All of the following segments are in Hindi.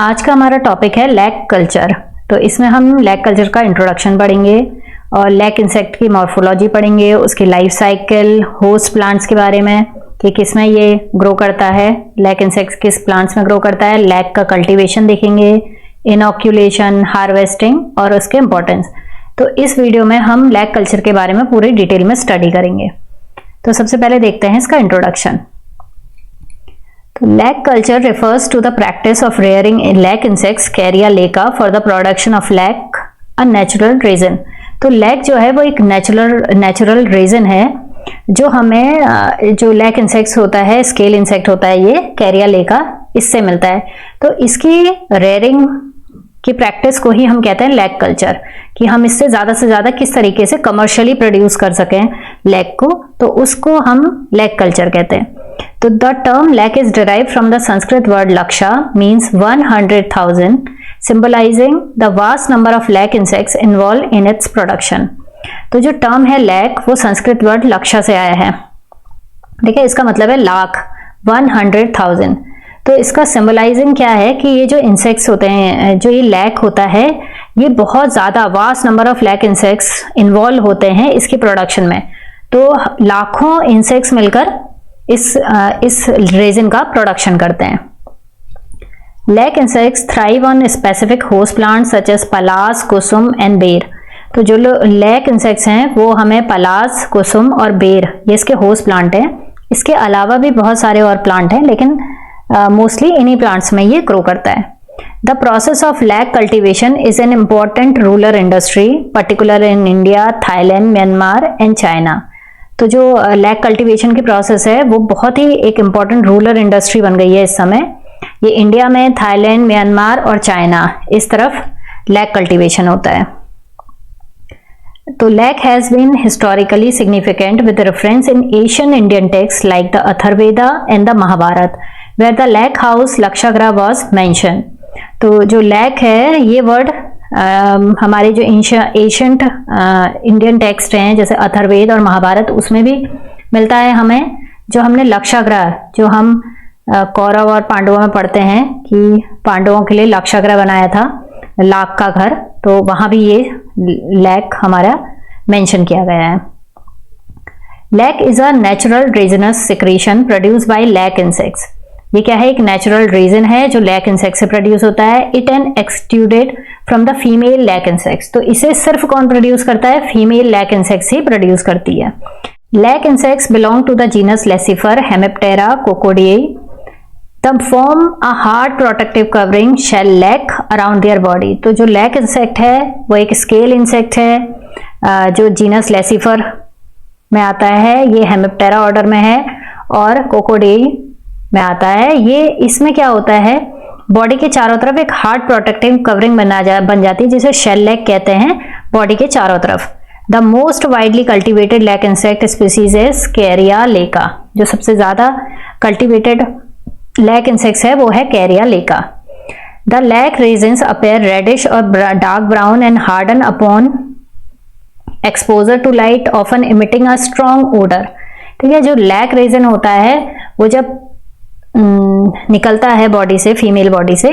आज का हमारा टॉपिक है लैक कल्चर। तो इसमें हम लैक कल्चर का इंट्रोडक्शन पढ़ेंगे और लैक इंसेक्ट की मॉर्फोलॉजी पढ़ेंगे, उसकी लाइफ साइकिल, होस्ट प्लांट्स के बारे में कि किस में ये ग्रो करता है, लैक इंसेक्ट किस प्लांट्स में ग्रो करता है, लैक का कल्टीवेशन देखेंगे, इनॉक्यूलेशन, हार्वेस्टिंग और उसके इंपॉर्टेंस। तो इस वीडियो में हम लैक कल्चर के बारे में पूरी डिटेल में स्टडी करेंगे। तो सबसे पहले देखते हैं इसका introduction. Lac culture refers to the practice of rearing lac insects Carya laica for the production of lac, a natural resin। तो लैक जो है वो एक नेचुरल रेजिन है जो हमें जो लैक इंसेक्ट्स होता है, स्केल इंसेक्ट होता है ये कैरिया लेका, इससे मिलता है। तो इसकी रेयरिंग की प्रैक्टिस को ही हम कहते हैं लैक कल्चर, कि हम इससे ज़्यादा से ज़्यादा किस तरीके से कमर्शियली प्रोड्यूस कर सकें लैक को, तो उसको हम लैक कल्चर कहते हैं। तो the term lac is derive from the Sanskrit word laksha, means 100,000, symbolising the vast number of lac insects involve in its production. तो जो टर्म है लैक वो संस्कृत वर्ड लक्षा से आया है, ठीक है। इसका मतलब है लाख, 100,000। तो इसका सिंबलाइजिंग क्या है कि ये जो इंसेक्ट्स होते हैं, जो ये लैक होता है, ये बहुत ज़्यादा vast number of lac insects involve होते हैं इसकी प्रोडक्शन में। तो लाखों इंसेक्ट्स मिलकर इस रेजिन का प्रोडक्शन करते हैं। Lac insects thrive on specific host plants such as palas, kusum and ber. तो जो लैक इंसेक्ट्स हैं वो हमें पलास, कुसुम और बेर, ये इसके होस्ट प्लांट हैं। इसके अलावा भी बहुत सारे और प्लांट हैं, लेकिन मोस्टली इन्हीं प्लांट्स में ये ग्रो करता है। The process of lac cultivation is an important rural industry, particular in India, Thailand, Myanmar and China. तो जो लैक कल्टीवेशन की प्रोसेस है वो बहुत ही एक इम्पॉर्टेंट रूरल इंडस्ट्री बन गई है इस समय। ये इंडिया में, थाईलैंड, म्यांमार और चाइना, इस तरफ लैक कल्टीवेशन होता है। तो lac has been historically significant with reference in Asian Indian text like the Atharvaveda and the Mahabharata, where the lac house Lakshagriha was mention. तो जो लैक है ये वर्ड हमारे जो एशियंट इंडियन टेक्स्ट हैं जैसे अथर्ववेद और महाभारत, उसमें भी मिलता है हमें। जो हमने लक्षागृह, जो हम कौरव और पांडवों में पढ़ते हैं कि पांडवों के लिए लक्षागृह बनाया था, लाख का घर, तो वहां भी ये लैक हमारा मेंशन किया गया है। Lac is a natural resinous secretion produce by lac insects. ये क्या है? एक नेचुरल रेजिन है जो लैक इंसेक्ट से प्रोड्यूस होता है। It an extruded from the female lac insects. तो इसे सिर्फ कौन प्रोड्यूस करता है? फीमेल लैक इंसेक्ट्स ही प्रोड्यूस करती है। Lac insects belong to the genus Laccifer, Hemiptera, Coccoidea. तब form a hard protective covering shell lac around their body. तो जो लैक इंसेक्ट है वो एक स्केल इंसेक्ट है जो जीनस लेसिफर में आता है, ये हेमिप्टेरा ऑर्डर में है, और कोकोडियाई में आता है। ये इसमें क्या होता है, बॉडी के चारों तरफ एक हार्ड प्रोटेक्टिव कवरिंग बन जाती है जिसे शेल लैक कहते हैं बॉडी के चारों तरफ। The most widely cultivated lac insect species is Kerria lacca. जो सबसे ज्यादा कल्टिवेटेड लैक इंसेक्ट्स है वो है Kerria lacca. The lac resins appear reddish और dark brown and harden upon exposure to light, often emitting a strong odour. ठीक है, जो लैक रेजिन होता है वो जब निकलता है बॉडी से, फीमेल बॉडी से,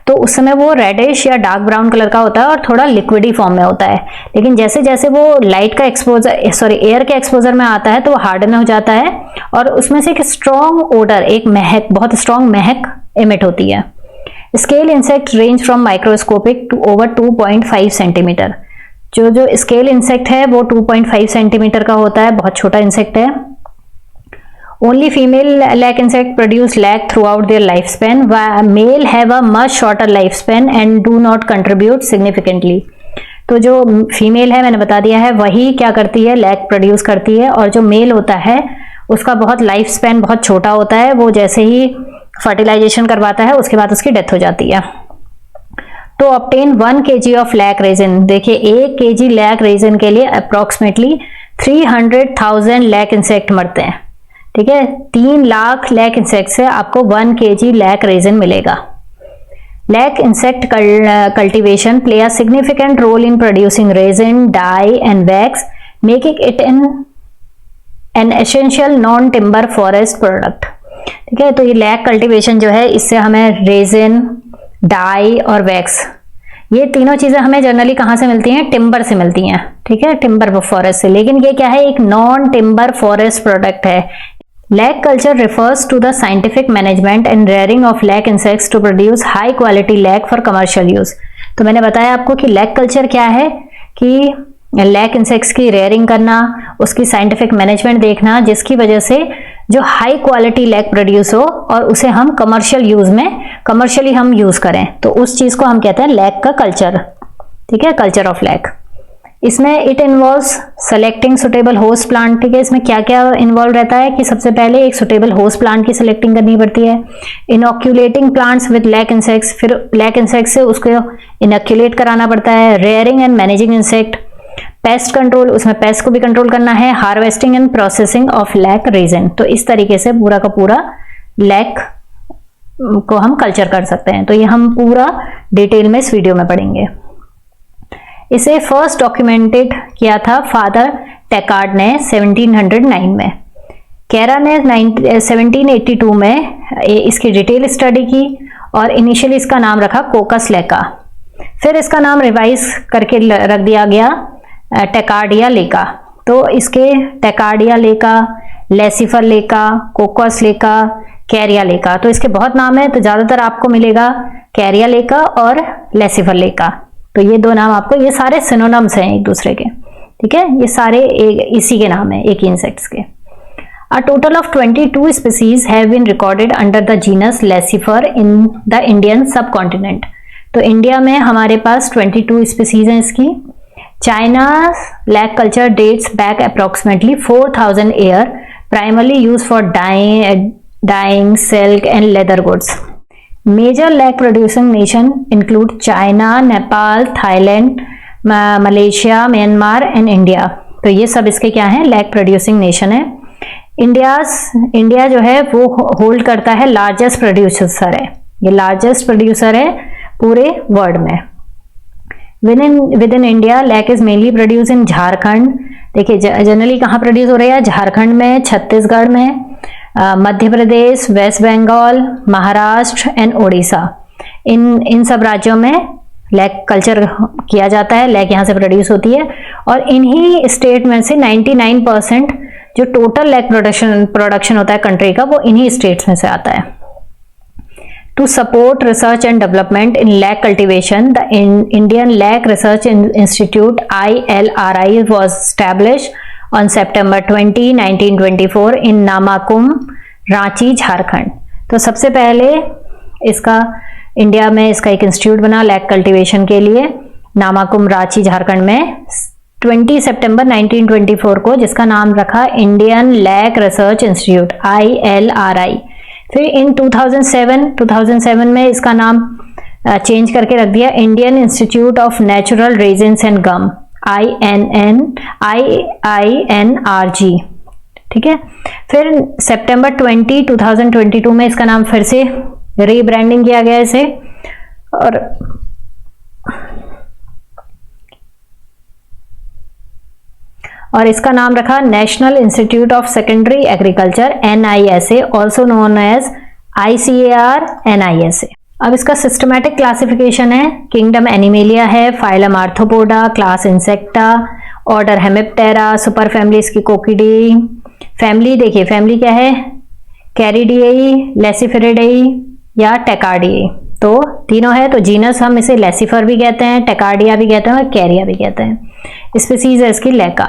तो उस समय वो रेडिश या डार्क ब्राउन कलर का होता है और थोड़ा लिक्विडी फॉर्म में होता है। लेकिन जैसे जैसे वो लाइट का एक्सपोजर, एयर के एक्सपोजर में आता है तो वो हार्डन हो जाता है और उसमें से एक स्ट्रॉन्ग ओडर, एक महक, बहुत स्ट्रॉन्ग महक इमिट होती है। Scale insect range from microscopic to over 2.5 centimetre. जो स्केल इंसेक्ट है वो 2.5 सेंटीमीटर का होता है, बहुत छोटा इंसेक्ट है। Only female lac insect produce lac throughout their lifespan. Male have a much shorter lifespan and do not contribute significantly. तो जो फीमेल है, मैंने बता दिया है, वही क्या करती है, लैक प्रोड्यूस करती है, और जो मेल होता है उसका बहुत लाइफ स्पैन बहुत छोटा होता है। वो जैसे ही फर्टिलाइजेशन करवाता है उसके बाद उसकी डेथ हो जाती है। तो obtain 1 kg of lac resin, देखिए 1 kg लैक रेजिन के लिए अप्रोक्सीमेटली 300,000 लैक इंसेक्ट मरते हैं। ठीक है, 3 लाख लैक इंसेक्ट से आपको 1 kg लैक रेजिन मिलेगा। Lac insect cultivation play a significant role in producing resin, dye and wax, making it an essential non timber forest product. ठीक है, तो ये लैक कल्टीवेशन जो है इससे हमें रेजिन, डाई और वैक्स, ये तीनों चीजें हमें जनरली कहाँ से मिलती हैं? टिम्बर से मिलती हैं, ठीक है, टिम्बर फॉरेस्ट से। लेकिन ये क्या है? एक नॉन टिम्बर फॉरेस्ट प्रोडक्ट है। Lac culture refers to the scientific management and rearing of lac insects to produce high quality lac for commercial use. तो मैंने बताया आपको कि लैक कल्चर क्या है, कि लैक इंसेक्ट्स की रेयरिंग करना, उसकी साइंटिफिक मैनेजमेंट देखना, जिसकी वजह से जो हाई क्वालिटी लैक प्रोड्यूस हो और उसे हम कमर्शियल यूज में, कमर्शियली हम यूज करें, तो उस चीज को हम कहते हैं लैक का कल्चर, ठीक है, कल्चर ऑफ लैक। इसमें it involves selecting suitable host plant, ठीक है। इसमें क्या क्या इन्वॉल्व रहता है कि सबसे पहले एक सुटेबल होस्ट प्लांट की सिलेक्टिंग करनी पड़ती है, inoculating plants with lac insects, फिर लैक इंसेक्ट से उसको इनॉक्यूलेट कराना पड़ता है, rearing and managing insect, pest control, उसमें पेस्ट को भी कंट्रोल करना है, harvesting and processing of lac resin. तो इस तरीके से पूरा का पूरा लैक को हम कल्चर कर सकते हैं। तो ये हम पूरा डिटेल में इस वीडियो में पढ़ेंगे। इसे फर्स्ट डॉक्यूमेंटेड किया था फादर टेकार्ड ने 1709 में। कैरा ने 1782 में इसकी डिटेल स्टडी की और इनिशियली इसका नाम रखा कोकस लेका, फिर इसका नाम रिवाइज करके रख दिया गया टेकार्डिया लेका। तो इसके टेकार्डिया लेका, लेसिफर लेका, कोकस लेका, कैरिया लेका, तो इसके बहुत नाम है, तो ज्यादातर आपको मिलेगा कैरिया लेका और लेसिफर लेका। तो ये दो नाम आपको, ये सारे सिनोनिम्स हैं एक दूसरे के, ठीक है, ये सारे इसी के नाम है, एक ही इंसेक्ट्स के। A total of 22 species have been recorded under the genus Lecifer in the Indian subcontinent। तो इंडिया में हमारे पास 22 स्पीसीज हैं इसकी। China's lake culture dates back approximately 4,000 years, primarily used for dyeing, silk and leather goods. Major lake producing nations include China, Nepal, Thailand, Malaysia, Myanmar and India। तो ये सब इसके क्या हैं? lake producing nation है। इंडिया जो है वो होल्ड करता है लार्जेस्ट प्रोड्यूसर है, ये लार्जेस्ट प्रोड्यूसर है पूरे वर्ल्ड में। Within India lac is mainly produce in Jharkhand. देखिए जनरली कहाँ प्रोड्यूस हो रहा है? झारखंड में, छत्तीसगढ़ में, मध्य प्रदेश, वेस्ट बंगाल, महाराष्ट्र एंड उड़ीसा, इन सब राज्यों में लैक कल्चर किया जाता है, लैक यहाँ से प्रोड्यूस होती है। और इन्हीं स्टेट में से 99% जो टोटल लैक प्रोडक्शन होता है कंट्री का, वो इन्हीं स्टेट्स में से आता है। To support research and development in lac cultivation, the Indian lack research institute ILRI was established on September 20, 1924 in Namkum, Ranchi, Jharkhand. तो सबसे पहले इसका इंडिया में इसका एक इंस्टीट्यूट बना लैक कल्टीवेशन के लिए, नामाकुम, रांची, झारखंड में 20 सितंबर 1924 को, जिसका नाम रखा Indian lack research institute ILRI। फिर इन 2007 में इसका नाम चेंज करके रख दिया Indian institute of natural resins and gum, INRG, ठीक है। फिर सितंबर 20, 2022 में इसका नाम फिर से रीब्रांडिंग किया गया इसे, और इसका नाम रखा national institute of secondary agriculture NISA, also known as ICAR NISA। अब इसका सिस्टमैटिक क्लासिफिकेशन है, किंगडम एनिमेलिया है, phylum Arthropoda, class Insecta, order Hemiptera, super family इसकी कोकिडी। फैमिली देखिए, फैमिली क्या है? कैरिडियई, लेसिफेरिडेई या टेकार्डियई, तो तीनों है। तो जीनस हम इसे लेसिफर भी कहते हैं, टेकार्डिया भी कहते हैं और कैरिया भी कहते हैं। स्पीसीज है इसकी लेका,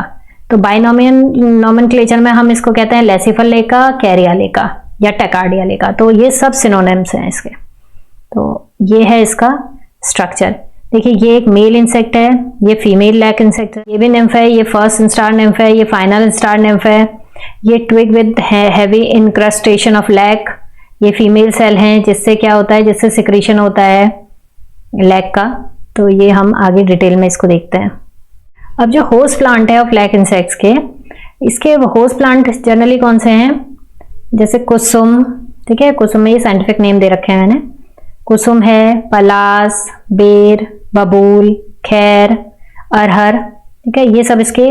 तो बाइनोमियन नोमेनक्लेचर में हम इसको कहते हैं लेसिफर लेका, कैरिया लेका या टेकार्डिया लेका। तो ये सब सिनोनिम्स हैं इसके। तो ये है इसका स्ट्रक्चर। देखिए ये एक मेल इंसेक्ट है, ये फीमेल लैक इंसेक्ट है, ये भी निम्फ है, ये फर्स्ट इंस्टार निम्फ है, ये फाइनल इंस्टार निम्फ है। ये twig with heavy incrustation of lac, ये फीमेल सेल हैं, जिससे क्या होता है, जिससे सिक्रीशन होता है लैक का। तो ये हम आगे डिटेल में इसको देखते हैं। अब जो होस्ट प्लांट है ऑफ लैक इंसेक्ट्स के, इसके होस्ट प्लांट जनरली कौन से हैं? जैसे कुसुम, ठीक है, कुसुम में ये साइंटिफिक नेम दे रखे हैं मैंने। कुसुम है, पलास, बेर, बबूल, खैर, अरहर, ठीक है, ये सब इसके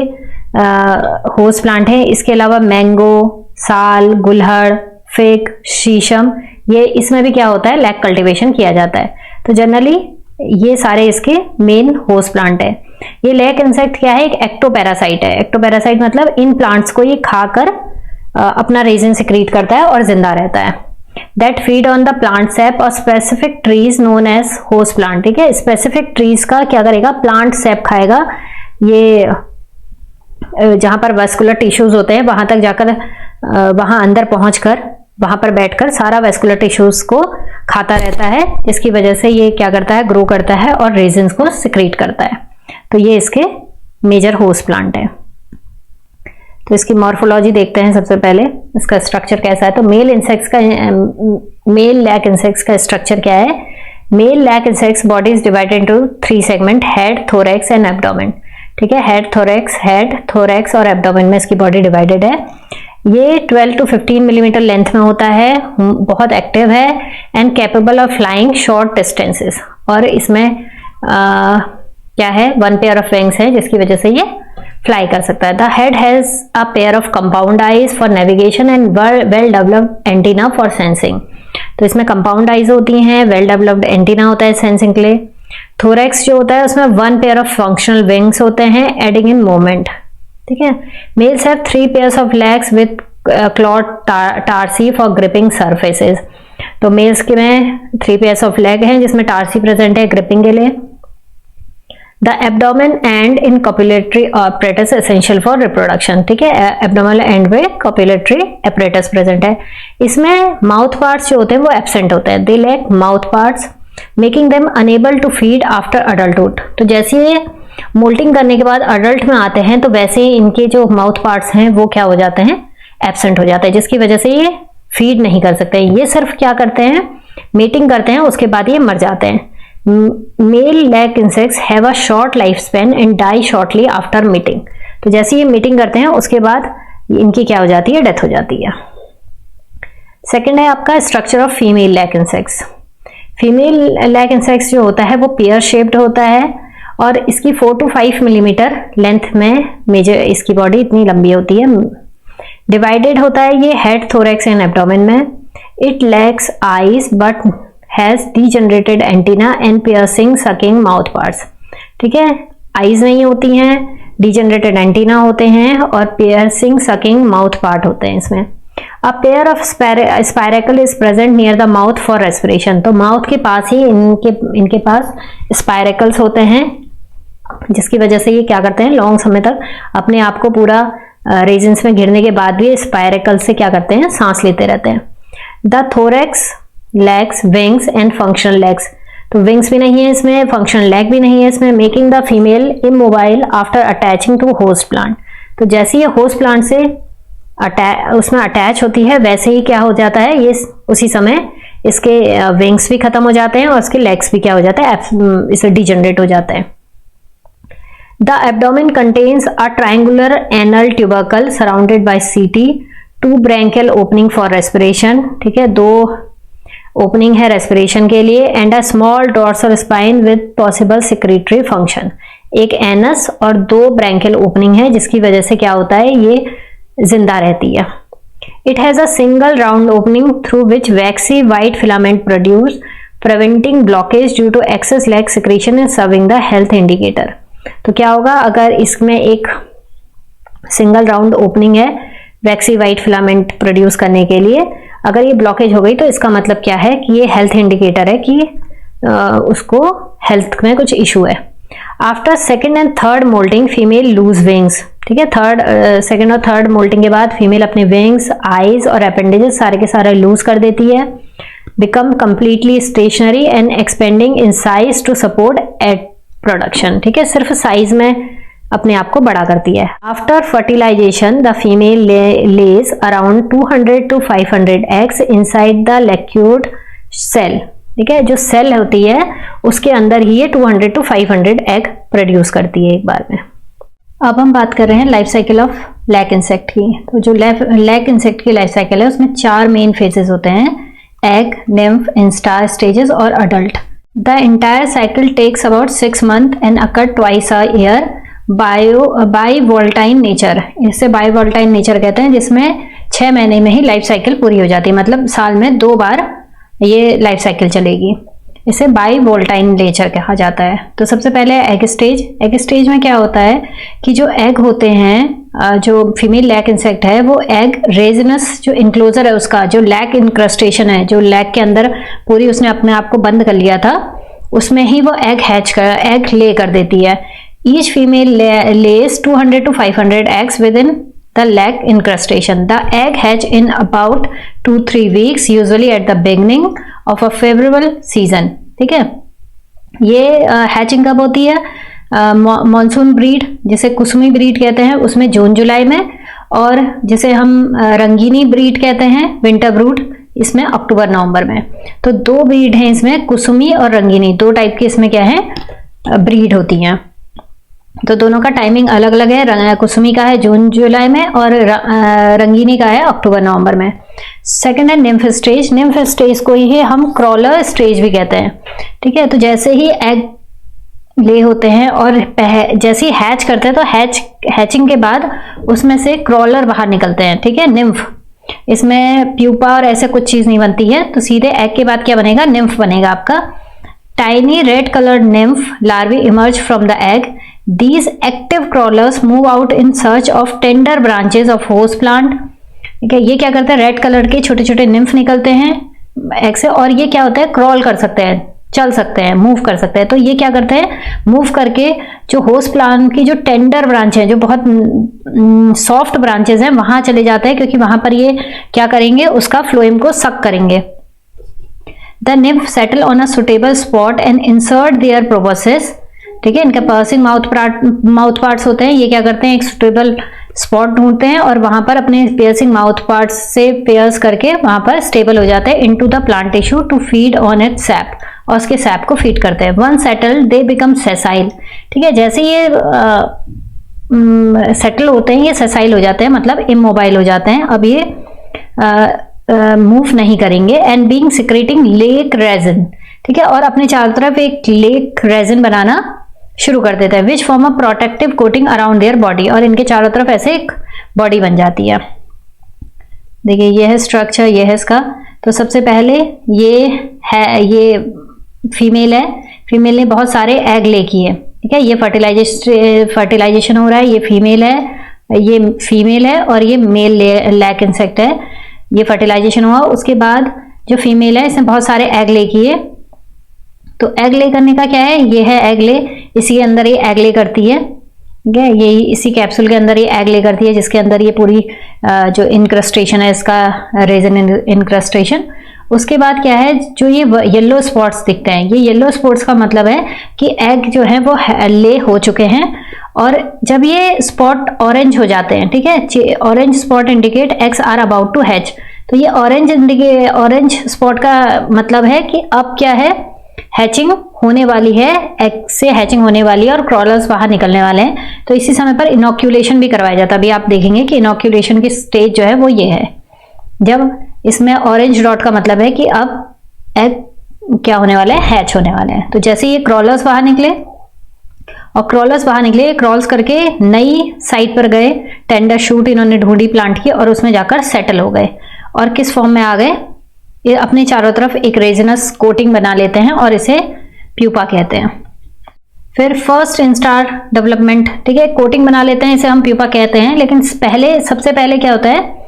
होस्ट प्लांट हैं। इसके अलावा मैंगो, साल, गुलहड़, फिग, शीशम, ये इसमें भी क्या होता है? लैक कल्टीवेशन किया जाता है। तो जनरली ये सारे इसके मेन होस्ट प्लांट है। ये लैक इंसेक्ट क्या है, एक एक्टोपैरासाइट है। एक्टोपैरासाइट मतलब इन प्लांट्स को ये खाकर अपना रेजिन सिक्रीट करता है और जिंदा रहता है। That feed on the plant sap और specific trees known as host plant. ठीक है, स्पेसिफिक ट्रीज का क्या करेगा, प्लांट सैप खाएगा। ये जहां पर वेस्कुलर टिश्यूज होते हैं वहां तक जाकर, वहां अंदर पहुंचकर वहां पर बैठकर सारा वेस्कुलर टिश्यूज को खाता रहता है, जिसकी वजह से ये क्या करता है, ग्रो करता है और रेजिन्स को सिक्रीट करता है। तो ये इसके मेजर होस्ट प्लांट है। तो इसकी मॉर्फोलॉजी देखते हैं सबसे पहले, इसका स्ट्रक्चर कैसा है। तो मेल लैक इंसेक्ट्स का स्ट्रक्चर क्या है। Male lac insects body is divided into 3 segment, head, thorax and abdomen. ठीक है, हेड, थोरैक्स और एब्डोमेन में इसकी बॉडी डिवाइडेड है। ये 12 to 15 मिलीमीटर लेंथ में होता है, बहुत एक्टिव है and capable of flying short distances. और इसमें क्या है, 1 पेयर ऑफ विंग्स है, जिसकी वजह से ये फ्लाई कर सकता है। The head has a pair of compound eyes for navigation and well developed antenna for sensing. तो इसमें कंपाउंड आईज होती हैं, वेल डेवलप्ड एंटीना होता है सेंसिंग के लिए। थोरैक्स जो होता है उसमें 1 पेयर ऑफ फंक्शनल विंग्स होते हैं एडिंग इन मूवमेंट। ठीक है, males have 3 pairs of legs with clawed tarsi for gripping surfaces. तो मेल्स के में 3 पेयर्स ऑफ लेग हैं जिसमें टार्सी प्रेजेंट है ग्रिपिंग के लिए। The abdomen and in copulatory apparatus essential for reproduction. ठीक है, एब्डोमिनल एंड में कॉपुलेटरी apparatus प्रेजेंट है। इसमें माउथ पार्ट्स जो होते हैं वो एब्सेंट होते हैं। They lack mouth parts making them unable to feed after adulthood. तो जैसे ये मोल्टिंग करने के बाद अडल्ट में आते हैं तो वैसे ही इनके जो माउथ पार्ट्स हैं वो क्या हो जाते हैं, एब्सेंट हो जाते हैं, जिसकी वजह से ये फीड नहीं कर सकते। ये सिर्फ क्या करते हैं, मेटिंग करते हैं, उसके बाद ये मर जाते हैं। Male lac insects have a short life span and die shortly after meeting. तो जैसे ये मीटिंग करते हैं उसके बाद इनकी क्या हो जाती है, डेथ हो जाती है। सेकेंड है आपका structure of female lac insects. Female lac insects जो होता है वो पेयर शेप्ड होता है और इसकी 4 to 5 मिलीमीटर लेंथ में मेजर इसकी बॉडी इतनी लंबी होती है। डिवाइडेड होता है ये हेड, थोरैक्स एंड एब्डोमेन में। It lacks eyes but has degenerated antenna and piercing sucking mouth parts. ठीक है, आईज नहीं होती हैं, डीजनरेटेड एंटीना होते हैं और पियर्सिंग सकिंग माउथ पार्ट होते हैं इसमें। A pair of spiracle is present near the mouth for respiration. तो माउथ के पास ही इनके पास स्पाइरेकल्स होते हैं, जिसकी वजह से ये क्या करते हैं, लॉन्ग समय तक अपने आप को पूरा रेजिन्स में घिरने के बाद भी स्पाइरेकल से क्या करते हैं, सांस लेते रहते हैं। The thorax legs, wings and functional legs. तो विंग्स भी नहीं है इसमें, फंक्शनल लेग भी नहीं है इसमें। Making the female immobile after attaching to host plant. तो जैसे ये होस्ट प्लांट से उसमें अटैच होती है वैसे ही क्या हो जाता है, ये उसी समय इसके विंग्स भी खत्म हो जाते हैं और इसके लेग्स भी क्या हो जाता है, इसे डिजनरेट हो जाते हैं। The abdomen contains a triangular anal tubercle surrounded by CT, 2 branchial opening for respiration। ठीक है, 2 ओपनिंग है रेस्पिरेशन के लिए and a small dorsal spine with possible secretory function. एक एनस और 2 ब्रैंकियल ओपनिंग है जिसकी वजह से क्या होता है, ये जिंदा रहती है। It has a single round opening through which waxy white filament produce preventing blockage due to excess lac secretion and serving the health indicator. तो क्या होगा, अगर इसमें एक सिंगल राउंड ओपनिंग है वैक्सी वाइट फिलामेंट प्रोड्यूस करने के लिए, अगर ये ब्लॉकेज हो गई तो इसका मतलब क्या है कि ये हेल्थ इंडिकेटर है कि उसको हेल्थ में कुछ इशू है। After second and third moulting female lose wings. ठीक है, सेकेंड और थर्ड मोल्टिंग के बाद फीमेल अपने विंग्स, आईज और अपेंडेजेस सारे के सारे लूज कर देती है। Become completely stationary and expanding in size to support at production. ठीक है, सिर्फ साइज में अपने आप को बड़ा करती है। After fertilisation the female lays around 200 to 500 eggs inside the लैक्यूड सेल। ठीक है, जो सेल होती है उसके अंदर ही ये 200 to 500 एग प्रोड्यूस करती है एक बार में। अब हम बात कर रहे हैं life cycle of lac insect की। तो जो लैक इंसेक्ट की लाइफ साइकिल है उसमें 4 मेन फेजेस होते हैं, एग, निम्फ, इंस्टार स्टेजेस और adult. The entire cycle takes about 6 months and occur twice a year by volatile nature। इसे बाई वोल्टाइन नेचर कहते हैं, जिसमें 6 महीने में ही लाइफ साइकिल पूरी हो जाती है, मतलब साल में 2 बार ये लाइफ साइकिल चलेगी। इसे बाई वोल्टाइन नेचर कहा जाता है। तो सबसे पहले एग स्टेज। एग स्टेज में क्या होता है कि जो एग होते हैं, जो फीमेल लैक इंसेक्ट है वो एग रेजिनस जो इंक्लोजर है उसका, जो लैक इंक्रस्टेशन है, जो लैक के अंदर पूरी उसने अपने आप को बंद कर लिया था, उसमें ही वो एग ले कर देती है। Each female less 200 to 500 eggs within the lac incrustation. The egg hatch in about 2-3 weeks, usually at the beginning of a favorable season. ठीक है, ये हैचिंग कब होती है? मॉनसून ब्रीड जिसे कुसुमी ब्रीड कहते हैं उसमें जून जुलाई में, और जिसे हम रंगीनी ब्रीड कहते हैं विंटर ब्रूड, इसमें अक्टूबर नवंबर में। तो दो ब्रीड हैं इसमें, कुसुमी और रंगीनी, दो टाइप की इसमें क्या है ब्रीड होती हैं। तो दोनों का टाइमिंग अलग अलग है, कुसुमी का है जून जुलाई में और रंगीनी का है अक्टूबर नवंबर में। सेकंड है निम्फ स्टेज। निम्फ स्टेज को ही हम क्रॉलर स्टेज भी कहते हैं। ठीक है, तो जैसे ही एग ले होते हैं और जैसे ही हैच करते हैं तो हैचिंग के बाद उसमें से क्रॉलर बाहर निकलते हैं। ठीक है, निम्फ, इसमें प्यूपा और ऐसे कुछ चीज नहीं बनती है, तो सीधे एग के बाद क्या बनेगा? निम्फ बनेगा आपका। Tiny red coloured nymph larvae emerge from the egg. These active crawlers move out in search of tender branches of host plant. ठीक है, ये क्या करते हैं? रेड कलर के छोटे छोटे निम्फ निकलते हैं एग से, और ये क्या होता है? क्रॉल कर सकते हैं, चल सकते हैं, मूव कर सकते हैं। तो ये क्या करते हैं? मूव करके जो होस्ट प्लांट की जो टेंडर ब्रांच है, जो बहुत सॉफ्ट ब्रांचेस हैं, वहां चले जाते हैं, क्योंकि वहां पर ये क्या करेंगे? उसका फ्लोएम को सक करेंगे। The nymph settle on a suitable spot and insert their proboscis. ठीक है, इनके पर्सिंग माउथ पार्ट्स होते हैं, ये क्या करते हैं? एक सुटेबल स्पॉट ढूंढते हैं और वहां पर अपने पियर्सिंग माउथ पार्ट्स से पियर्स करके वहां पर स्टेबल हो जाते हैं into the plant tissue to feed on it sap, और उसके सैप को फीड करते हैं। One settle they become sessile. ठीक है, जैसे ये सेटल होते हैं ये सेसाइल हो जाते हैं, मतलब इमोबाइल हो जाते हैं, अब ये मूव नहीं करेंगे। And being secreting lake resin. ठीक है, और अपने चारों तरफ एक लेक रेजिन बनाना शुरू कर देता है, which form a protective coating around their body, और इनके चारों तरफ ऐसे एक बॉडी बन जाती है। देखिए ये है स्ट्रक्चर, ये है इसका। तो सबसे पहले ये फीमेल है, फीमेल ने बहुत सारे एग ले किए। ठीक है, ये फर्टिलाइजेशन हो रहा है, ये फीमेल है और ये मेल लैक इंसेक्ट है, ये फर्टिलाइजेशन हुआ। उसके बाद जो फीमेल है इसने बहुत सारे एग ले किए। तो एग ले करने का क्या है? ये है एग ले, इसी के अंदर ये एग ले करती है। ठीक है, ये इसी कैप्सूल के अंदर ये एग ले करती है, जिसके अंदर ये पूरी जो इनक्रस्टेशन है इसका, रेजन इनक्रस्टेशन। उसके बाद क्या है? जो ये येलो स्पॉट्स दिखते हैं, ये येलो स्पॉट्स का मतलब है कि एग जो है वो ले हो चुके हैं, और जब ये स्पॉट ऑरेंज हो जाते हैं, ठीक है, orange spot indicate eggs are about to hatch. तो ये ऑरेंज स्पॉट का मतलब है कि अब क्या है? हैचिंग होने वाली है, एग से हैचिंग होने वाली है और क्रॉलर्स बाहर निकलने वाले हैं। तो इसी समय पर इनोक्यूलेशन भी करवाया जाता है। अभी आप देखेंगे कि इनोक्यूलेशन की स्टेज जो है वो ये है, जब इसमें ऑरेंज डॉट का मतलब है कि अब एग क्या होने वाला है? हैच होने वाले हैं। तो जैसे ये क्रॉलर्स बाहर निकले, और क्रॉलर्स बाहर निकले, क्रॉल्स करके नई साइट पर गए, टेंडर शूट इन्होंने ढूंढी प्लांट की, और उसमें जाकर सेटल हो गए। और किस फॉर्म में आ गए? ये अपने चारों तरफ एक रेजिनस कोटिंग बना लेते हैं और इसे प्यूपा कहते हैं। फिर फर्स्ट इंस्टार डेवलपमेंट। ठीक है, कोटिंग बना लेते हैं, इसे हम प्यूपा कहते हैं। लेकिन सबसे पहले क्या होता है?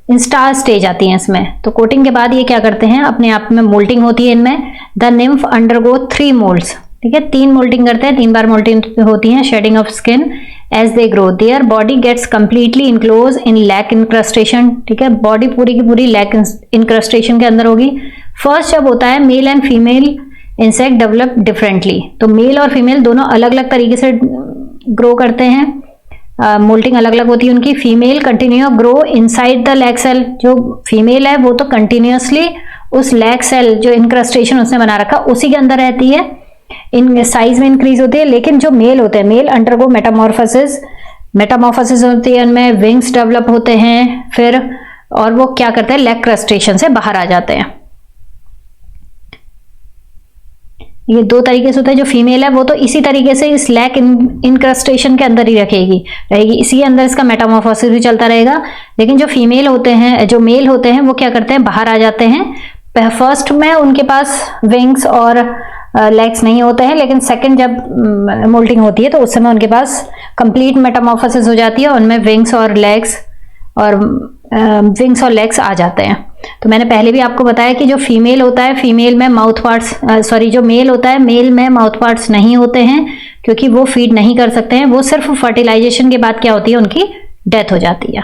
इंस्टार स्टेज आती है इसमें। तो कोटिंग के बाद ये क्या करते हैं? अपने आप में मोल्टिंग होती है इनमें। The nymph undergo 3 moulds. ठीक है, 3 मोल्टिंग करते हैं, 3 बार मोल्टिंग होती है। Shedding of skin as they grow, their body gets completely enclose in lac incrustation. ठीक है, बॉडी पूरी की पूरी लैक इंक्रस्टेशन के अंदर होगी। फर्स्ट जब होता है, male and female insect develop differently. तो मेल और फीमेल दोनों अलग अलग तरीके से ग्रो करते हैं, मोल्टिंग अलग अलग होती है उनकी। Female continue grow inside the lac cell. जो फीमेल है वो तो कंटिन्यूसली उस लैक सेल जो इंक्रस्टेशन उसने बना रखा उसी के अंदर रहती है, इन साइज में इंक्रीज होती है। लेकिन जो मेल होते हैं, मेल अंडरगो मेटामॉर्फोसिस होती है, उनमें विंग्स डेवलप होते हैं फिर, और वो क्या करते हैं? लैक क्रस्टेशन से बाहर आ जाते हैं। ये 2 तरीके से होता है। जो फीमेल है वो तो इसी तरीके से इस लैक इनक्रस्टेशन के अंदर ही रहेगी, इसी के अंदर इसका मेटामॉर्फोसिस भी चलता रहेगा। लेकिन जो फीमेल होते हैं, जो मेल होते हैं, वो क्या करते हैं? बाहर आ जाते हैं। फर्स्ट में उनके पास विंग्स और लेग्स नहीं होते हैं, लेकिन सेकंड जब मोल्टिंग होती है तो उस समय उनके पास कंप्लीट मेटामॉर्फोसिस हो जाती है, उनमें विंग्स और लेग्स आ जाते हैं। तो मैंने पहले भी आपको बताया कि जो फीमेल होता है, फीमेल में माउथ पार्ट्स जो मेल होता है, मेल में माउथ पार्ट्स नहीं होते हैं क्योंकि वो फीड नहीं कर सकते हैं। वो सिर्फ फर्टिलाइजेशन के बाद क्या होती है, उनकी डेथ हो जाती है।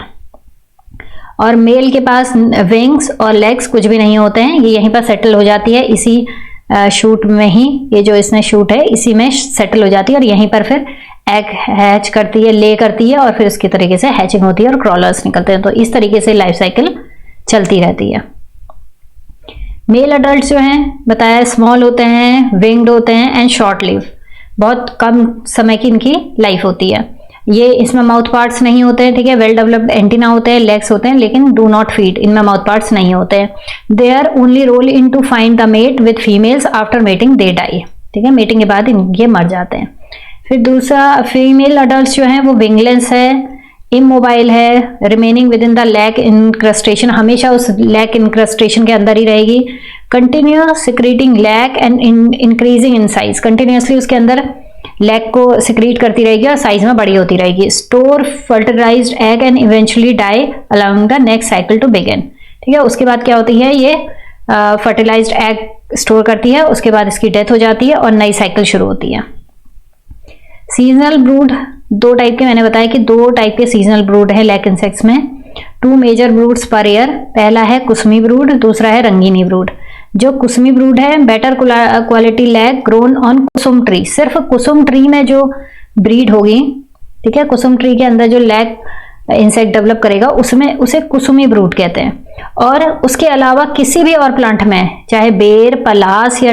और मेल के पास विंग्स और लेग्स कुछ भी नहीं होते हैं, ये यहीं पर सेटल हो जाती है, इसी शूट में ही, ये जो इसमें शूट है इसी में सेटल हो जाती है और यहीं पर फिर एग हैच करती है, ले करती है और फिर उसके तरीके से हैचिंग होती है और क्रॉलर्स निकलते हैं। तो इस तरीके से लाइफ साइकिल चलती रहती है। मेल अडल्ट जो हैं बताया स्मॉल होते हैं, विंग्ड होते हैं एंड शॉर्ट लिव, बहुत कम समय की इनकी लाइफ होती है। ये इसमें माउथ पार्ट्स नहीं होते हैं, ठीक है, वेल डेवलप्ड एंटीना होते हैं, लेग्स होते हैं, लेकिन डू नॉट फीड, इनमें माउथ पार्ट्स नहीं होते हैं। They are only role in to find the mate with females after mating they die, ठीक है, मेटिंग के बाद ये मर जाते हैं। फिर दूसरा फीमेल अडल्ट जो है वो विंगलेस है, इमोबाइल है, remaining with in the lac incrustation, हमेशा उस लैक इनक्रस्टेशन के अंदर ही रहेगी। Continuous secreting lac and increasing in size, continuously उसके अंदर लैक को सिक्रीट करती रहेगी और साइज में बड़ी होती रहेगी। Store fertilised egg and eventually die allowing the next cycle to begin, ठीक है। उसके बाद क्या होती है, ये फर्टिलाइज्ड एग स्टोर करती है, उसके बाद इसकी डेथ हो जाती है और नई साइकिल शुरू होती है। सीजनल ब्रूड दो टाइप के, मैंने बताया कि दो टाइप के सीजनल ब्रूड है लैक इंसेक्ट्स में। 2 मेजर ब्रूड्स पर ईयर, पहला है कुसमी ब्रूड, दूसरा है रंगीनी ब्रूड। जो कुसमी ब्रूड है, better quality lac grown on kusum tree, सिर्फ कुसुम ट्री में जो ब्रीड होगी, ठीक है, कुसुम ट्री के अंदर जो लैक इंसेक्ट डेवलप करेगा उसमें उसे कुसुमी ब्रूड कहते हैं। और उसके अलावा किसी भी और प्लांट में, चाहे बेर, पलास या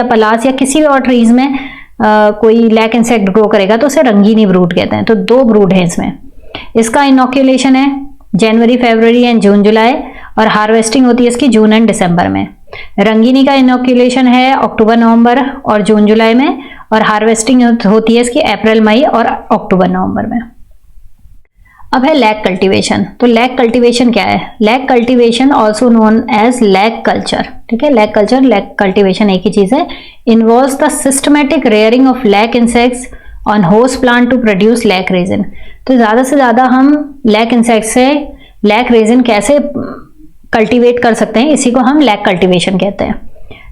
पलास या किसी भी और ट्रीज में कोई लैक इंसेक्ट ग्रो करेगा तो उसे रंगीनी ब्रूड कहते हैं। तो 2 ब्रूड है इसमें। इसका इनोक्यूलेशन है जनवरी, फरवरी एंड जून, जुलाई, और हार्वेस्टिंग होती है इसकी जून एंड दिसंबर में। रंगीनी का इनोक्यूलेशन है अक्टूबर, नवंबर और जून, जुलाई में, और हार्वेस्टिंग होती है इसकी अप्रैल, मई और अक्टूबर, नवंबर में। अब है लैक कल्टीवेशन। तो लैक कल्टीवेशन क्या है? Lac cultivation also known as lac culture, ठीक है, लैक कल्चर, लैक कल्टीवेशन एक ही चीज है। Involves the systematic rearing of lac insects on host plant to produce lac resin. तो ज्यादा से ज्यादा हम लैक इंसेक्ट से लैक रेजिन कैसे कल्टीवेट कर सकते हैं, इसी को हम लैक कल्टीवेशन कहते हैं।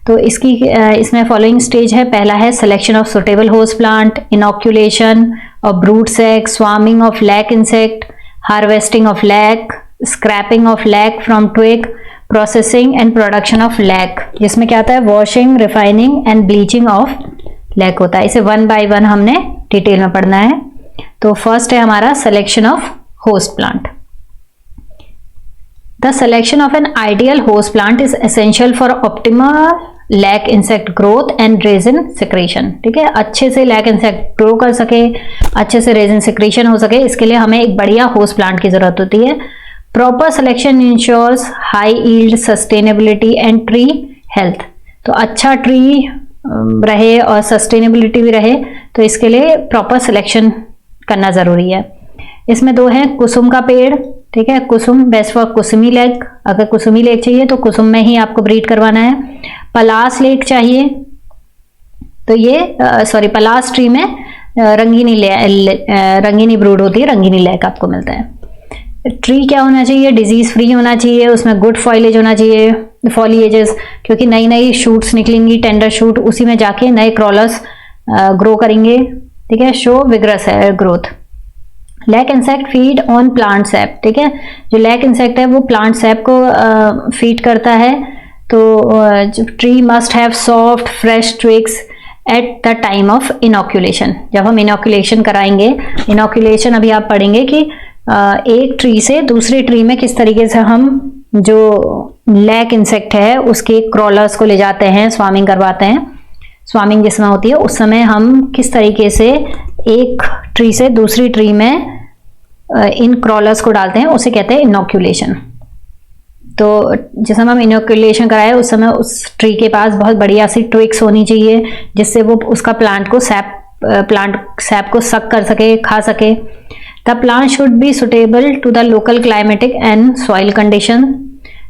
तो इसमें फॉलोइंग स्टेज है। पहला है selection of suitable host plant, inoculation of brood sac, swarming of lac insect, harvesting of lac, scraping of lac from twig, processing and production of lac, जिसमें क्या आता है washing, refining and bleaching of lac होता है। इसे 1 बाय 1 हमने डिटेल में पढ़ना है। तो फर्स्ट है हमारा selection of host plant. The selection of an ideal host plant is essential for optimal lac insect growth and resin secretion, ठीक है, अच्छे से लैक इंसेक्ट ग्रो कर सके, अच्छे से रेजिन सिक्रेशन हो सके, इसके लिए हमें एक बढ़िया होस्ट प्लांट की जरूरत होती है। Proper selection ensures high yield, sustainability and tree health. तो अच्छा ट्री रहे और सस्टेनेबिलिटी भी रहे, तो इसके लिए प्रॉपर सिलेक्शन करना जरूरी है। इसमें 2 हैं, कुसुम का पेड़, ठीक है, कुसुम बेस्ट फॉर कुसुमी लेक, अगर कुसुमी लेक चाहिए तो कुसुम में ही आपको ब्रीड करवाना है। पलास लेक चाहिए तो ये पलास ट्री में रंगीनी ब्रूड होती है, रंगीनी लेक आपको मिलता है। ट्री क्या होना चाहिए? डिजीज फ्री होना चाहिए, उसमें गुड फॉइलेज होना चाहिए, फॉलिएजेस, क्योंकि नई नई शूट्स निकलेंगी, टेंडर शूट, उसी में जाके नए क्रॉलर्स ग्रो करेंगे, ठीक है, शो विग्रस है growth. Lac insect feed on plant SAP, ठीक है, जो लैक इंसेक्ट है वो प्लांट सैप को फीड करता है। तो tree must have soft fresh twigs at the time of inoculation. जब हम इनोक्यूलेशन कराएंगे, इनोक्यूलेशन अभी आप पढ़ेंगे कि एक ट्री से दूसरे ट्री में किस तरीके से हम जो लैक इंसेक्ट है उसके क्रॉलर्स को ले जाते हैं, स्वार्मिंग करवाते हैं। स्वार्मिंग जिसमें होती है उस समय हम किस तरीके से एक ट्री से दूसरी ट्री में इन क्रॉलर्स को डालते हैं, उसे कहते हैं इनोक्यूलेशन। तो जिस समय हम इनोक्यूलेशन कराए उस समय उस ट्री के पास बहुत बढ़िया सी ट्विग्स होनी चाहिए, जिससे वो उसका प्लांट सैप को सक कर सके, खा सके। The plant should be suitable to the local climatic and soil condition.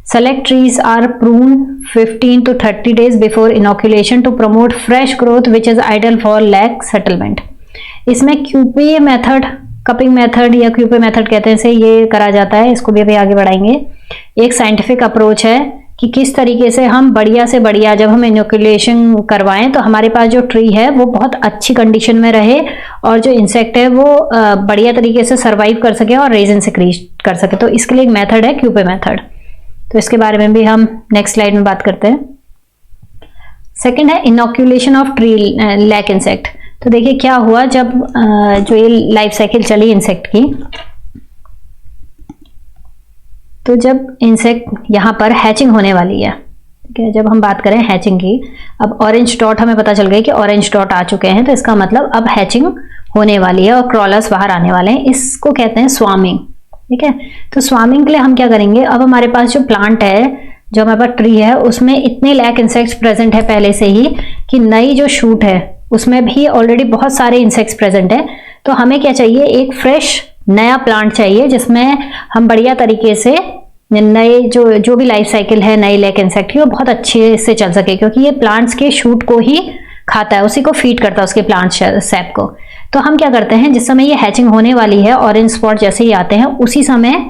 Select trees are pruned 15 to 30 days before inoculation to promote fresh growth which is ideal for lac settlement. इसमें क्यूपे मेथड, कपिंग मेथड या क्यूपे मेथड कहते हैं, इसे ये करा जाता है, इसको भी अभी आगे बढ़ाएंगे। एक साइंटिफिक अप्रोच है कि किस तरीके से हम बढ़िया से बढ़िया जब हम इनोकुलेशन करवाएं तो हमारे पास जो ट्री है वो बहुत अच्छी कंडीशन में रहे और जो इंसेक्ट है वो बढ़िया तरीके से सर्वाइव कर सके और रेजिन सिक्रीट कर सके। तो इसके लिए एक मेथड है क्यूपे मेथड, तो इसके बारे में भी हम नेक्स्ट स्लाइड में बात करते हैं। सेकेंड है inoculation of tree lac insect. तो देखिए क्या हुआ जब जो ये लाइफ साइकिल चली इंसेक्ट की, तो जब इंसेक्ट यहाँ पर हैचिंग होने वाली है, ठीक है, जब हम बात करें हैचिंग की, अब ऑरेंज डॉट हमें पता चल गया कि ऑरेंज डॉट आ चुके हैं, तो इसका मतलब अब हैचिंग होने वाली है और क्रॉलर्स बाहर आने वाले हैं। इसको कहते हैं स्वार्मिंग, ठीक है। तो स्वार्मिंग के लिए हम क्या करेंगे, अब हमारे पास जो प्लांट है, जो हमारे पास ट्री है, उसमें इतने लैक इंसेक्ट्स प्रेजेंट है पहले से ही कि नई जो शूट है उसमें भी ऑलरेडी बहुत सारे इंसेक्ट्स प्रेजेंट है। तो हमें क्या चाहिए, एक फ्रेश नया प्लांट चाहिए जिसमें हम बढ़िया तरीके से नए जो भी लाइफ साइकिल है नए लैक इंसेक्ट की वो बहुत अच्छे से चल सके, क्योंकि ये प्लांट्स के शूट को ही खाता है, उसी को फीड करता है, उसके प्लांट सैप को। तो हम क्या करते हैं, जिस समय ये हैचिंग होने वाली है, ऑरेंज स्पॉट जैसे ही आते हैं उसी समय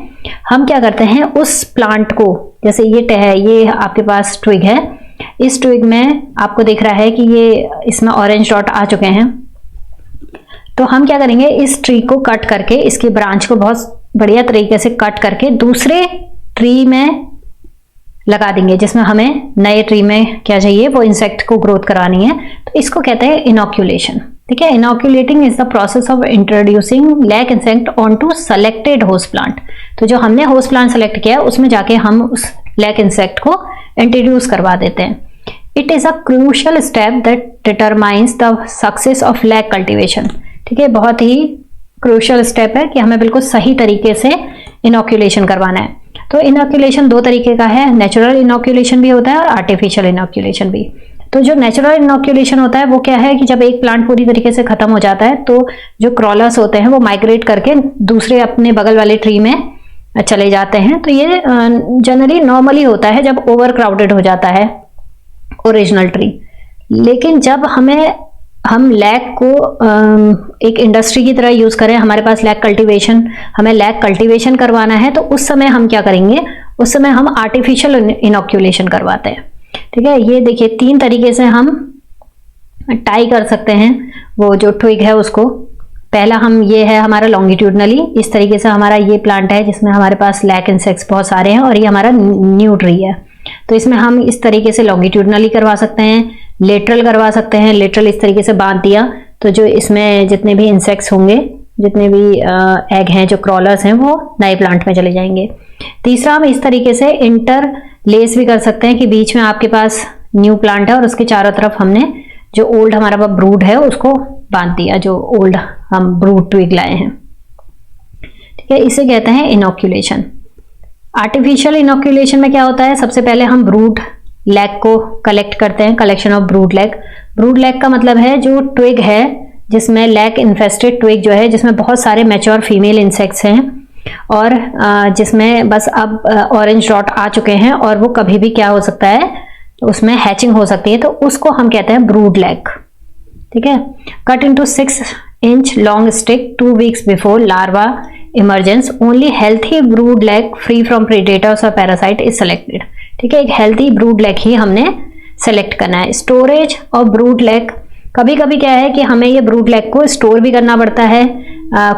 हम क्या करते हैं, उस प्लांट को, जैसे ये आपके पास ट्विग है, इस ट्विग में आपको दिख रहा है कि ये इसमें ऑरेंज डॉट आ चुके हैं, तो हम क्या करेंगे, इस ट्री को कट करके, इसकी ब्रांच को बहुत बढ़िया तरीके से कट करके दूसरे ट्री में लगा देंगे जिसमें हमें नए ट्री में क्या चाहिए, वो इंसेक्ट को ग्रोथ करानी है। तो इसको कहते हैं इनोक्यूलेशन, ठीक है। Inoculating is the process of introducing lac insect on to selected host plant. तो जो हमने होस्ट प्लांट सेलेक्ट किया है उसमें जाके हम उस लैक इंसेक्ट को इंट्रोड्यूस करवा देते हैं। It is a crucial step that determines the success of lac cultivation, ठीक है। बहुत ही क्रूशियल स्टेप है कि हमें बिल्कुल सही तरीके से इनोक्यूलेशन करवाना है। तो इनोक्यूलेशन दो तरीके का है, नेचुरल इनोक्यूलेशन भी होता है और आर्टिफिशियल इनोक्यूलेशन भी। तो जो नेचुरल इनोक्यूलेशन होता है वो क्या है कि जब एक प्लांट पूरी तरीके से खत्म हो जाता है तो जो क्रॉलर्स होते हैं वो माइग्रेट करके दूसरे अपने बगल वाले ट्री में चले जाते हैं। तो ये जनरली नॉर्मली होता है जब ओवर क्राउडेड हो जाता है ओरिजिनल ट्री। लेकिन जब हम लैक को एक इंडस्ट्री की तरह यूज करें, हमारे पास हमें लैक कल्टीवेशन करवाना है, तो उस समय हम क्या करेंगे, उस समय हम आर्टिफिशियल इनोक्यूलेशन करवाते हैं, ठीक है। ये देखिए 3 तरीके से हम टाई कर सकते हैं वो जो ट्विग है उसको। पहला ये है हमारा लॉन्गिट्यूडनली, इस तरीके से हमारा ये प्लांट है जिसमें हमारे पास लैक इंसेक्ट्स बहुत सारे हैं और ये हमारा न्यू ट्री है, तो इसमें हम इस तरीके से लॉन्गिट्यूडनली करवा सकते हैं, लेटरल करवा सकते हैं। लेटरल इस तरीके से बांध दिया तो जो इसमें जितने भी इंसेक्ट्स होंगे, जितने भी एग हैं, जो क्रॉलर्स हैं, वो नए प्लांट में चले जाएंगे। तीसरा हम इस तरीके से इंटर लेस भी कर सकते हैं कि बीच में आपके पास न्यू प्लांट है और उसके चारों तरफ हमने जो ओल्ड हमारा ब्रूड है उसको बांध दिया, जो ओल्ड हम ब्रूड ट्विग लाए हैं, ठीक है। इसे कहते हैं इनोक्यूलेशन। आर्टिफिशियल इनोक्यूलेशन में क्या होता है, सबसे पहले हम ब्रूड लैक को कलेक्ट करते हैं, collection of brood lac. Brood lac का मतलब है जो ट्विग है जिसमें लैक इन्फेस्टेड ट्विग जो है, जिसमें बहुत सारे मैच्योर फीमेल इंसेक्ट्स हैं और जिसमें बस अब ऑरेंज डॉट आ चुके हैं और वो कभी भी क्या हो सकता है, उसमें हैचिंग हो सकती है, तो उसको हम कहते हैं ब्रूड लैक, ठीक है। Cut into 6 inch long stick 2 weeks before larva emergence, only healthy brood lac free from predators और पैरासाइट इज सेलेक्टेड, ठीक है। एक हेल्थी ब्रूड लैक ही हमने सेलेक्ट करना है। स्टोरेज ऑफ ब्रूड लैक, कभी कभी क्या है कि हमें ये ब्रूड लैक को स्टोर भी करना पड़ता है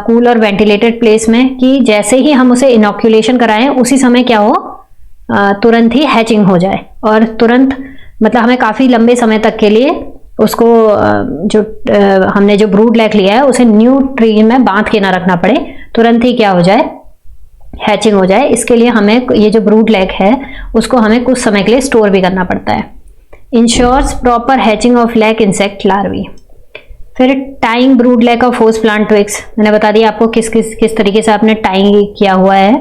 कूल और वेंटिलेटेड प्लेस में, कि जैसे ही हम उसे इनोक्यूलेशन कराएं उसी समय क्या हो, तुरंत ही हैचिंग हो जाए और तुरंत, मतलब हमें काफी लंबे समय तक के लिए उसको हमने जो ब्रूड लैक लिया है उसे न्यू ट्री में बांध के ना रखना पड़े, तुरंत ही क्या हो जाए, हैचिंग हो जाए। इसके लिए हमें ये जो ब्रूड लैक है उसको हमें कुछ समय के लिए स्टोर भी करना पड़ता है। Ensures proper hatching of lac insect larvae. फिर tying brood lac of host plant twigs, मैंने बता दिया आपको किस तरीके से आपने टाइंग किया हुआ है,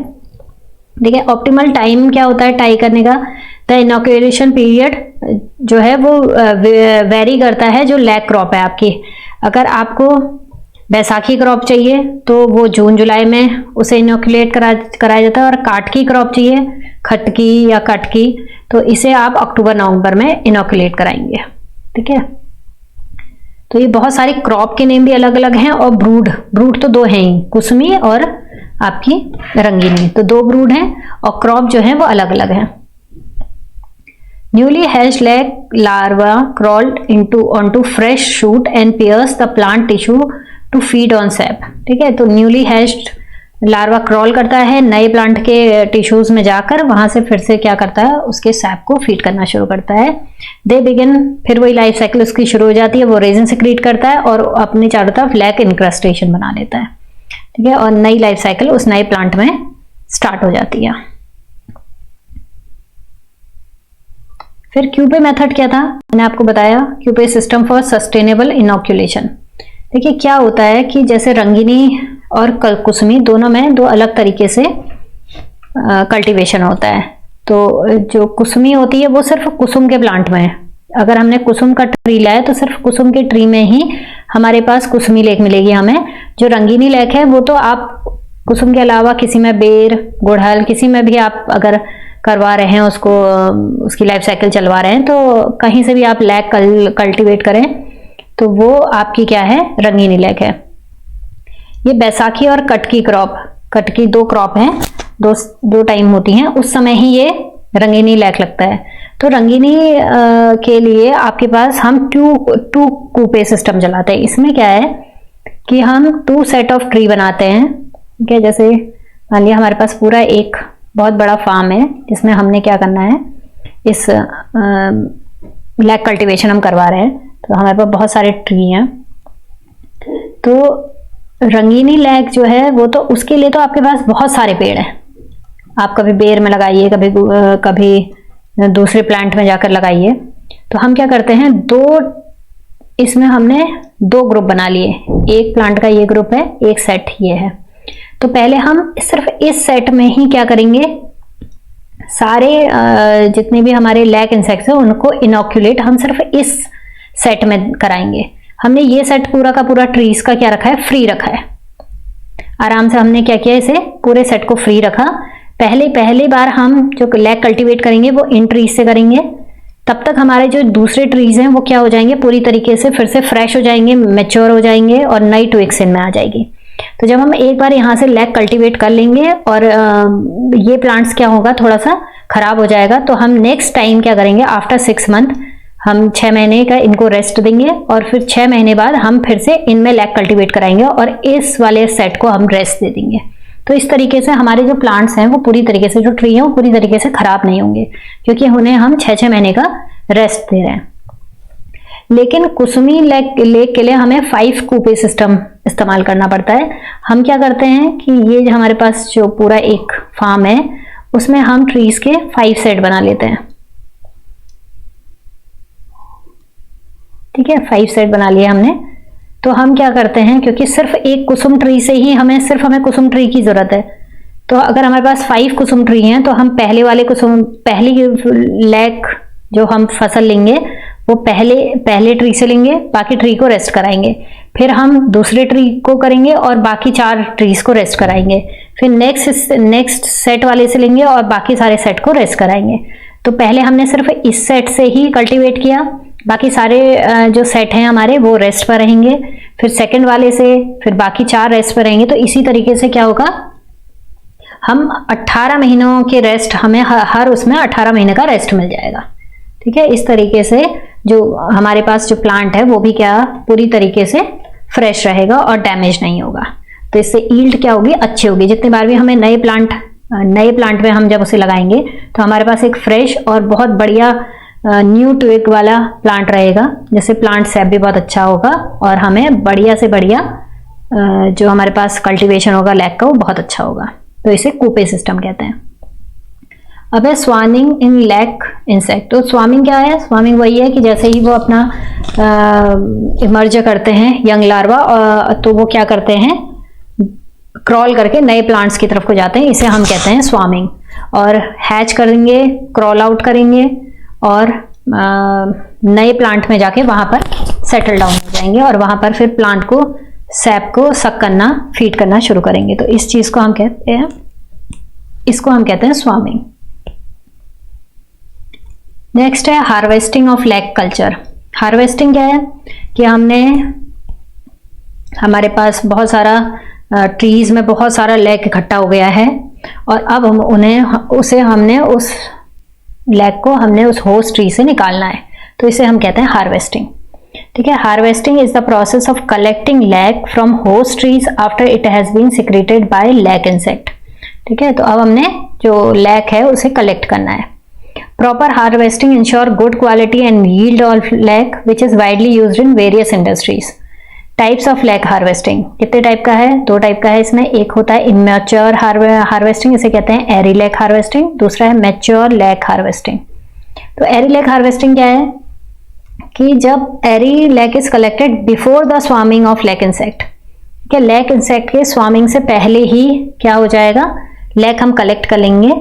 ठीक है। ऑप्टिमल टाइम क्या होता है टाई करने का, द इनोक्यूलेशन पीरियड जो है वो वेरी करता है जो लैक क्रॉप है आपकी। अगर आपको बैसाखी क्रॉप चाहिए तो वो जून जुलाई में उसे इनोकुलेट कराया जाता है, और काटकी क्रॉप चाहिए, खटकी या कटकी, तो इसे आप अक्टूबर नवंबर में इनोकुलेट कराएंगे। ठीक है, तो ये बहुत सारी क्रॉप के नेम भी अलग अलग हैं, और ब्रूड तो दो हैं ही, कुसमी और आपकी रंगीनी, तो दो ब्रूड हैं, और क्रॉप जो है वो अलग अलग है। Newly hatched lac larva crawled onto fresh shoot and pierced the plant tissue to feed on sap। ठीक है, तो न्यूली हैच्ड लार्वा क्रॉल करता है नए प्लांट के टिश्यूज में जाकर, वहां से फिर से क्या करता है, उसके सैप को फीड करना शुरू करता है। दे बिगिन, फिर वही लाइफ साइकिल उसकी शुरू हो जाती है, वो रेजिन सिक्रीट करता है और अपने चारों तरफ लैक इंक्रस्टेशन बना लेता है। ठीक है, और नई लाइफ साइकिल उस नए प्लांट में स्टार्ट हो जाती है। फिर क्यूपे मेथड क्या था, मैंने आपको बताया, coupe system for sustainable inoculation. देखिए क्या होता है कि जैसे रंगीनी और कुसमी दोनों में दो अलग तरीके से कल्टीवेशन होता है। तो जो कुसमी होती है वो सिर्फ कुसुम के प्लांट में है। अगर हमने कुसुम का ट्री लाया तो सिर्फ कुसुम के ट्री में ही हमारे पास कुसमी लेक मिलेगी हमें। जो रंगीनी लेक है वो तो आप कुसुम के अलावा किसी में बेर, गुड़हल, किसी में भी आप अगर करवा रहे हैं उसको, उसकी लाइफ साइकिल चलवा रहे हैं, तो कहीं से भी आप लेक कल्टीवेट करें तो वो आपकी क्या है, रंगीनी लेक है। ये बैसाखी और कटकी क्रॉप, कटकी दो क्रॉप हैं, दो टाइम होती हैं, उस समय ही ये रंगीनी लेक लगता है। तो रंगीनी के लिए आपके पास हम टू कूपे सिस्टम चलाते हैं। इसमें क्या है कि हम 2 सेट ऑफ ट्री बनाते हैं। ठीक है, जैसे मान लिया हमारे पास पूरा एक बहुत बड़ा फार्म है जिसमें हमने क्या करना है, इस लेक कल्टीवेशन हम करवा रहे हैं, तो हमारे पास बहुत सारे ट्री हैं। तो रंगीनी लेक जो है वो तो उसके लिए तो आपके पास बहुत सारे पेड़ हैं, आप कभी बेर में लगाइए, कभी दूसरे प्लांट में जाकर लगाइए। तो हम क्या करते हैं, इसमें हमने 2 ग्रुप बना लिए, एक प्लांट का ये ग्रुप है, एक सेट ये है। तो पहले हम सिर्फ इस सेट में ही क्या करेंगे, सारे जितने भी हमारे लेक इंसेक्ट्स हैं उनको इनोक्यूलेट हम सिर्फ इस सेट में कराएंगे। हमने ये सेट पूरा का पूरा ट्रीज का क्या रखा है, फ्री रखा है। आराम से हमने क्या किया, इसे पूरे सेट को फ्री रखा। पहली बार हम जो लेक कल्टीवेट करेंगे वो इन ट्रीज से करेंगे, तब तक हमारे जो दूसरे ट्रीज हैं वो क्या हो जाएंगे, पूरी तरीके से फिर से फ्रेश हो जाएंगे, मैच्योर हो जाएंगे और नई ट्विग्स इनमें आ जाएगी। तो जब हम एक बार यहाँ से लेक कल्टीवेट कर लेंगे और ये प्लांट्स क्या होगा, थोड़ा सा खराब हो जाएगा, तो हम नेक्स्ट टाइम क्या करेंगे, आफ्टर 6 मंथ हम 6 महीने का इनको रेस्ट देंगे और फिर 6 महीने बाद हम फिर से इनमें लेक कल्टीवेट कराएंगे और इस वाले सेट को हम रेस्ट दे देंगे। तो इस तरीके से हमारे जो प्लांट्स हैं वो पूरी तरीके से, जो ट्री है वो पूरी तरीके से खराब नहीं होंगे, क्योंकि उन्हें हम 6-6 महीने का रेस्ट दे रहे हैं। लेकिन कुसुमी लेक के लिए हमें 5 कूपे सिस्टम इस्तेमाल करना पड़ता है। हम क्या करते हैं कि ये जो हमारे पास जो पूरा एक फार्म है उसमें हम ट्रीज के 5 सेट बना लेते हैं। ठीक है, 5 सेट बना लिए हमने। तो हम क्या करते हैं, क्योंकि सिर्फ एक कुसुम ट्री से ही हमें कुसुम ट्री की जरूरत है, तो अगर हमारे पास 5 कुसुम ट्री हैं तो हम पहली लेक जो हम फसल लेंगे वो पहले ट्री से लेंगे, बाकी ट्री को रेस्ट कराएंगे, फिर हम दूसरे ट्री को करेंगे और बाकी 4 ट्रीज को रेस्ट कराएंगे, फिर नेक्स्ट सेट वाले से लेंगे और बाकी सारे सेट को रेस्ट कराएंगे। तो पहले हमने सिर्फ इस सेट से ही कल्टीवेट किया, बाकी सारे जो सेट हैं हमारे वो रेस्ट पर रहेंगे, फिर सेकंड वाले से, फिर बाकी 4 रेस्ट पर रहेंगे। तो इसी तरीके से क्या होगा, हम 18 महीनों के रेस्ट, हमें हर उसमें 18 महीने का रेस्ट मिल जाएगा। ठीक है, इस तरीके से जो हमारे पास जो प्लांट है वो भी क्या पूरी तरीके से फ्रेश रहेगा और डैमेज नहीं होगा। तो इससे ईल्ड क्या होगी, अच्छी होगी। जितनी बार भी हमें नए प्लांट में हम जब उसे लगाएंगे तो हमारे पास एक फ्रेश और बहुत बढ़िया न्यू ट्विग वाला प्लांट रहेगा, जिससे प्लांट सैप भी बहुत अच्छा होगा और हमें बढ़िया से बढ़िया जो हमारे पास कल्टीवेशन होगा लेक का वो बहुत अच्छा होगा। तो इसे कूपे सिस्टम कहते हैं। अब है स्वार्मिंग इन लेक इंसेक्ट। तो स्वार्मिंग क्या है, स्वार्मिंग वही है कि जैसे ही वो अपना इमर्ज करते हैं यंग लार्वा, तो वो क्या करते हैं, क्रॉल करके नए प्लांट्स की तरफ को जाते हैं, इसे हम कहते हैं स्वार्मिंग। और हैच करेंगे, क्रॉल आउट करेंगे और नए प्लांट में जाके वहां पर सेटल डाउन हो जाएंगे और वहां पर फिर प्लांट को सैप को सक करना, फीड करना शुरू करेंगे। तो इस चीज को हम कहते हैं, इसको हम कहते हैं स्वार्मिंग। नेक्स्ट है harvesting of lac culture. Harvesting क्या है कि हमारे पास बहुत सारा ट्रीज में बहुत सारा लैक इकट्ठा हो गया है और अब हम हमने उस लैक को उस होस्ट ट्री से निकालना है, तो इसे हम कहते हैं हार्वेस्टिंग। ठीक है, harvesting is the process of collecting lac from host trees after it has been secreted by lac insect. ठीक है, तो अब हमने जो लैक है उसे कलेक्ट करना है। Proper harvesting ensure good quality and yield of lac which is widely used in various industries. Types of lac harvesting कितने टाइप का है? 2 टाइप का है इसमें। एक होता है इमेच्योर हार्वेस्टिंग, इसे कहते हैं एरी लैक हार्वेस्टिंग। दूसरा है मैच्योर लैक हार्वेस्टिंग। तो एरी लैक हार्वेस्टिंग क्या है कि जब ari lac is collected before the swarming of lac insect. क्या लैक इंसेक्ट के स्वार्मिंग से पहले ही क्या हो जाएगा, लैक हम कलेक्ट कर लेंगे।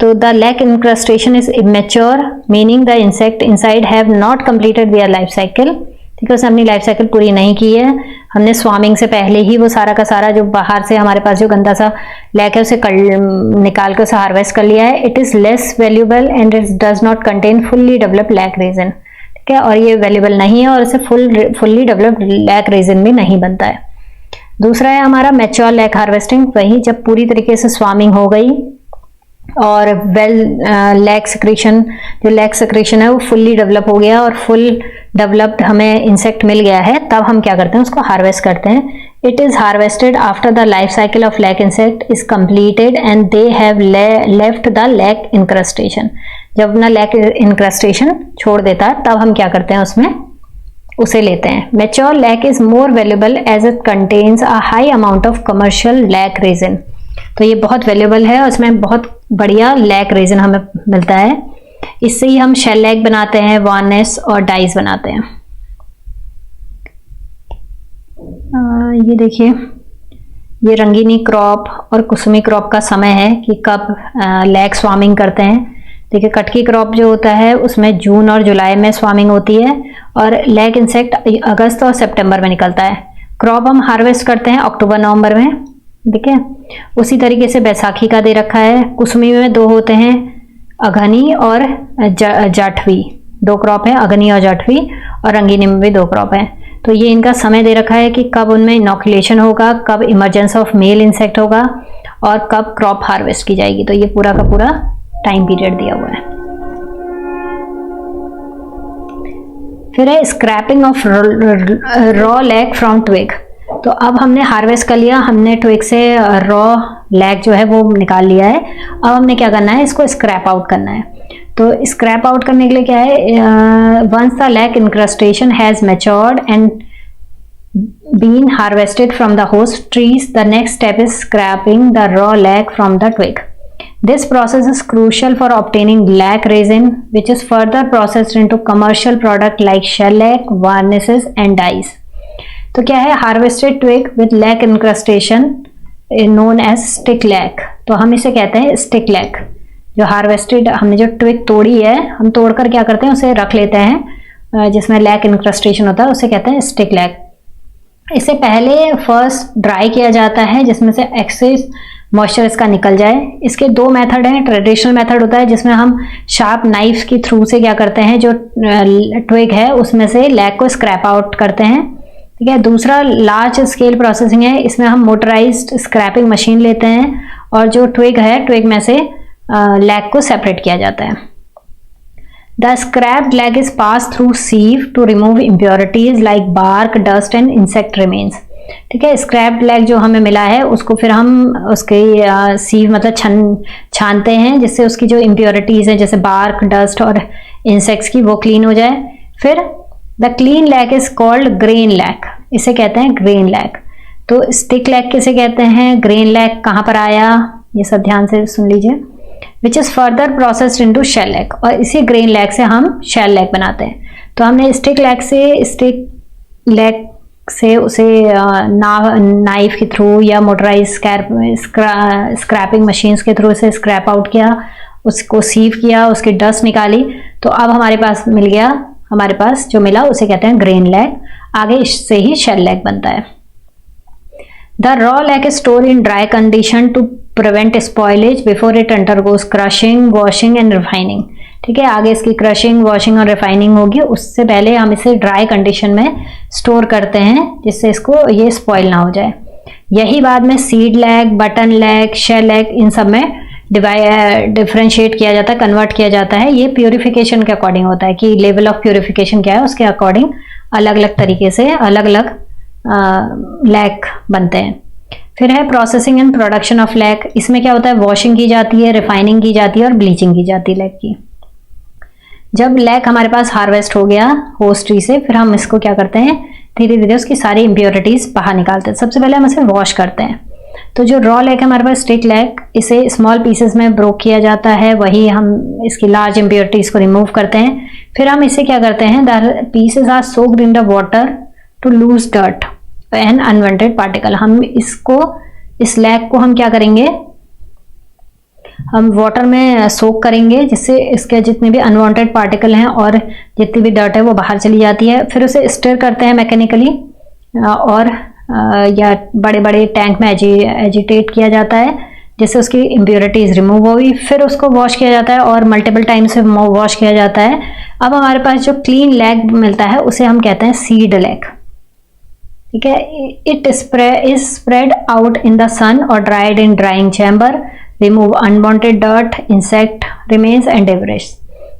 तो the lac incrustation is immature meaning the insect inside have not completed their life cycle. ठीक है, उसने अपनी लाइफ साइकिल पूरी नहीं की है, हमने स्वार्मिंग से पहले ही वो सारा का सारा जो बाहर से हमारे पास जो गंदा सा लैक है उसे निकाल कर उसे हार्वेस्ट कर लिया है। It is less valuable and it does not contain fully developed lac resin. ठीक है, और ये वैल्यूएबल नहीं है और इसे फुल्ली डेवलप्ड लैक रेजिन भी नहीं बनता है। दूसरा है हमारा मैच्योर लैक हार्वेस्टिंग, वही जब पूरी तरीके से स्वार्मिंग हो गई और लैक सिक्रेशन, जो लैक सिक्रेशन है वो फुल्ली डेवलप हो गया और फुल डेवलप्ड हमें इंसेक्ट मिल गया है, तब हम क्या करते हैं, उसको हार्वेस्ट करते हैं। It is harvested after the life cycle of lac insect is completed and they have left the lac incrustation. जब अपना लैक इंक्रस्टेशन छोड़ देता है तब हम क्या करते हैं, उसमें उसे लेते हैं। Mature lac is more valuable as it contains a high amount of commercial lac resin. तो ये बहुत वैल्यूएबल है और इसमें बहुत बढ़िया लैक रेजिन हमें मिलता है। इससे ही हम शेल लैक बनाते हैं, वार्निश और डाइस बनाते हैं। ये देखिए, ये रंगीनी क्रॉप और कुसुमी क्रॉप का समय है कि कब लैक स्वार्मिंग करते हैं। देखिए, कटकी क्रॉप जो होता है उसमें जून और जुलाई में स्वार्मिंग होती है और लैक इंसेक्ट अगस्त और सितंबर में निकलता है। क्रॉप हम हार्वेस्ट करते हैं अक्टूबर नवंबर में। ठीक है, उसी तरीके से बैसाखी का दे रखा है। कुसुमी में 2 होते हैं, अघनी और जाठवी, 2 क्रॉप है, अघनी और जाठवी, और रंगीनी में भी 2 क्रॉप है। तो ये इनका समय दे रखा है कि कब उनमें इनोकुलेशन होगा, कब इमरजेंस ऑफ मेल इंसेक्ट होगा और कब क्रॉप हार्वेस्ट की जाएगी। तो ये पूरा का पूरा टाइम पीरियड दिया हुआ है। फिर है scraping of raw lac from twig. तो अब हमने हार्वेस्ट कर लिया, हमने ट्विग से रॉ लैक जो है वो निकाल लिया है। अब हमने क्या करना है, इसको स्क्रैप आउट करना है। तो स्क्रैप आउट करने के लिए क्या है, once the lac incrustation has matured and been harvested from the host trees, the next step is scraping the raw lac from the twig. This process is crucial for obtaining lac resin, which is further processed into commercial product like shellac, varnishes and dyes. तो क्या है, harvested twig with lac incrustation known as stick lac. तो हम इसे कहते हैं स्टिक लैक। जो हार्वेस्टेड हमने जो ट्विग तोड़ी है, हम तोड़कर क्या करते हैं, उसे रख लेते हैं जिसमें लैक इंक्रस्टेशन होता है, उसे कहते हैं स्टिक लैक। इसे पहले फर्स्ट ड्राई किया जाता है जिसमें से एक्सेस मॉइस्चर इसका निकल जाए। इसके 2 मेथड हैं। ट्रेडिशनल मेथड होता है जिसमें हम शार्प नाइफ की थ्रू से क्या करते हैं, जो ट्विग है उसमें से लैक को स्क्रैप आउट करते हैं। ठीक है, दूसरा लार्ज स्केल प्रोसेसिंग है, इसमें हम मोटराइज्ड स्क्रैपिंग मशीन लेते हैं और जो ट्विग है, ट्विग में से लैक को सेपरेट किया जाता है। The scraped lac is pass through sieve to remove impurities like bark, dust and insect remains. ठीक है, स्क्रैप्ड लैक जो हमें मिला है उसको फिर हम उसके सीव मतलब छानते हैं जिससे उसकी जो इम्प्योरिटीज है जैसे बार्क, डस्ट और इंसेक्ट्स की, वो क्लीन हो जाए। फिर the clean lac is called grain lac, इसे कहते हैं ग्रेन लैक। तो स्टिक लैक किसे कहते हैं, ग्रेन लैक कहाँ पर आया, ये सब ध्यान से सुन लीजिए। Which is further processed into shellac, और इसी ग्रेन लैक से हम शेल लैक बनाते हैं। तो हमने स्टिक लैक से उसे नाइफ के थ्रू या मोटराइज स्क्रैपिंग मशीन्स के थ्रू से स्क्रैप आउट किया, उसको सीव किया, उसकी डस्ट निकाली। तो अब हमारे पास मिल गया, हमारे पास जो मिला उसे कहते हैं ग्रेन लैक। आगे इससे ही शेल लैक बनता है। The raw lac is store in dry condition to prevent spoilage before it undergoes crushing, washing and refining. ठीक है, आगे इसकी क्रशिंग, वॉशिंग और रिफाइनिंग होगी, उससे पहले हम इसे ड्राई कंडीशन में स्टोर करते हैं जिससे इसको ये स्पॉइल ना हो जाए। यही बाद में seed lac, button lac, shell lac, इन सब में डिफरेंशिएट किया जाता है, कन्वर्ट किया जाता है। ये प्योरिफिकेशन के अकॉर्डिंग होता है कि लेवल ऑफ प्योरिफिकेशन क्या है, उसके अकॉर्डिंग अलग अलग तरीके से अलग अलग लैक बनते हैं। फिर है processing and production of lac. इसमें क्या होता है, वॉशिंग की जाती है, रिफाइनिंग की जाती है और ब्लीचिंग की जाती है लैक की। जब लैक हमारे पास हार्वेस्ट हो गया होस्ट ट्री से, फिर हम इसको क्या करते हैं, धीरे धीरे उसकी सारी इम्प्योरिटीज बाहर निकालते हैं। सबसे पहले हम इसे वॉश करते हैं। तो जो रॉ लैक है हमारे पास, स्टिक लैक, इसे स्मॉल पीसेस में ब्रोक किया जाता है, वही हम इसकी लार्ज इम्प्योरिटीज को रिमूव करते हैं। फिर हम इसे क्या करते हैं, the pieces are soaked in the water to loose dirt and unwanted particle. हम इसको, इस लैक को हम क्या करेंगे, हम वाटर में सोक करेंगे जिससे इसके जितने भी अनवांटेड पार्टिकल हैं और जितनी भी डर्ट है वो बाहर चली जाती है। फिर उसे स्टर करते हैं मैकेनिकली और या बड़े बड़े टैंक में एजिटेट किया जाता है जिससे उसकी इम्प्योरिटीज रिमूव होगी। फिर उसको वॉश किया जाता है और मल्टीपल टाइम से वॉश किया जाता है। अब हमारे पास जो क्लीन लैक मिलता है उसे हम कहते हैं सीड लैक। ठीक है, it is spread out in the sun और dried in drying chamber, remove unwanted dirt, insect remains and debris.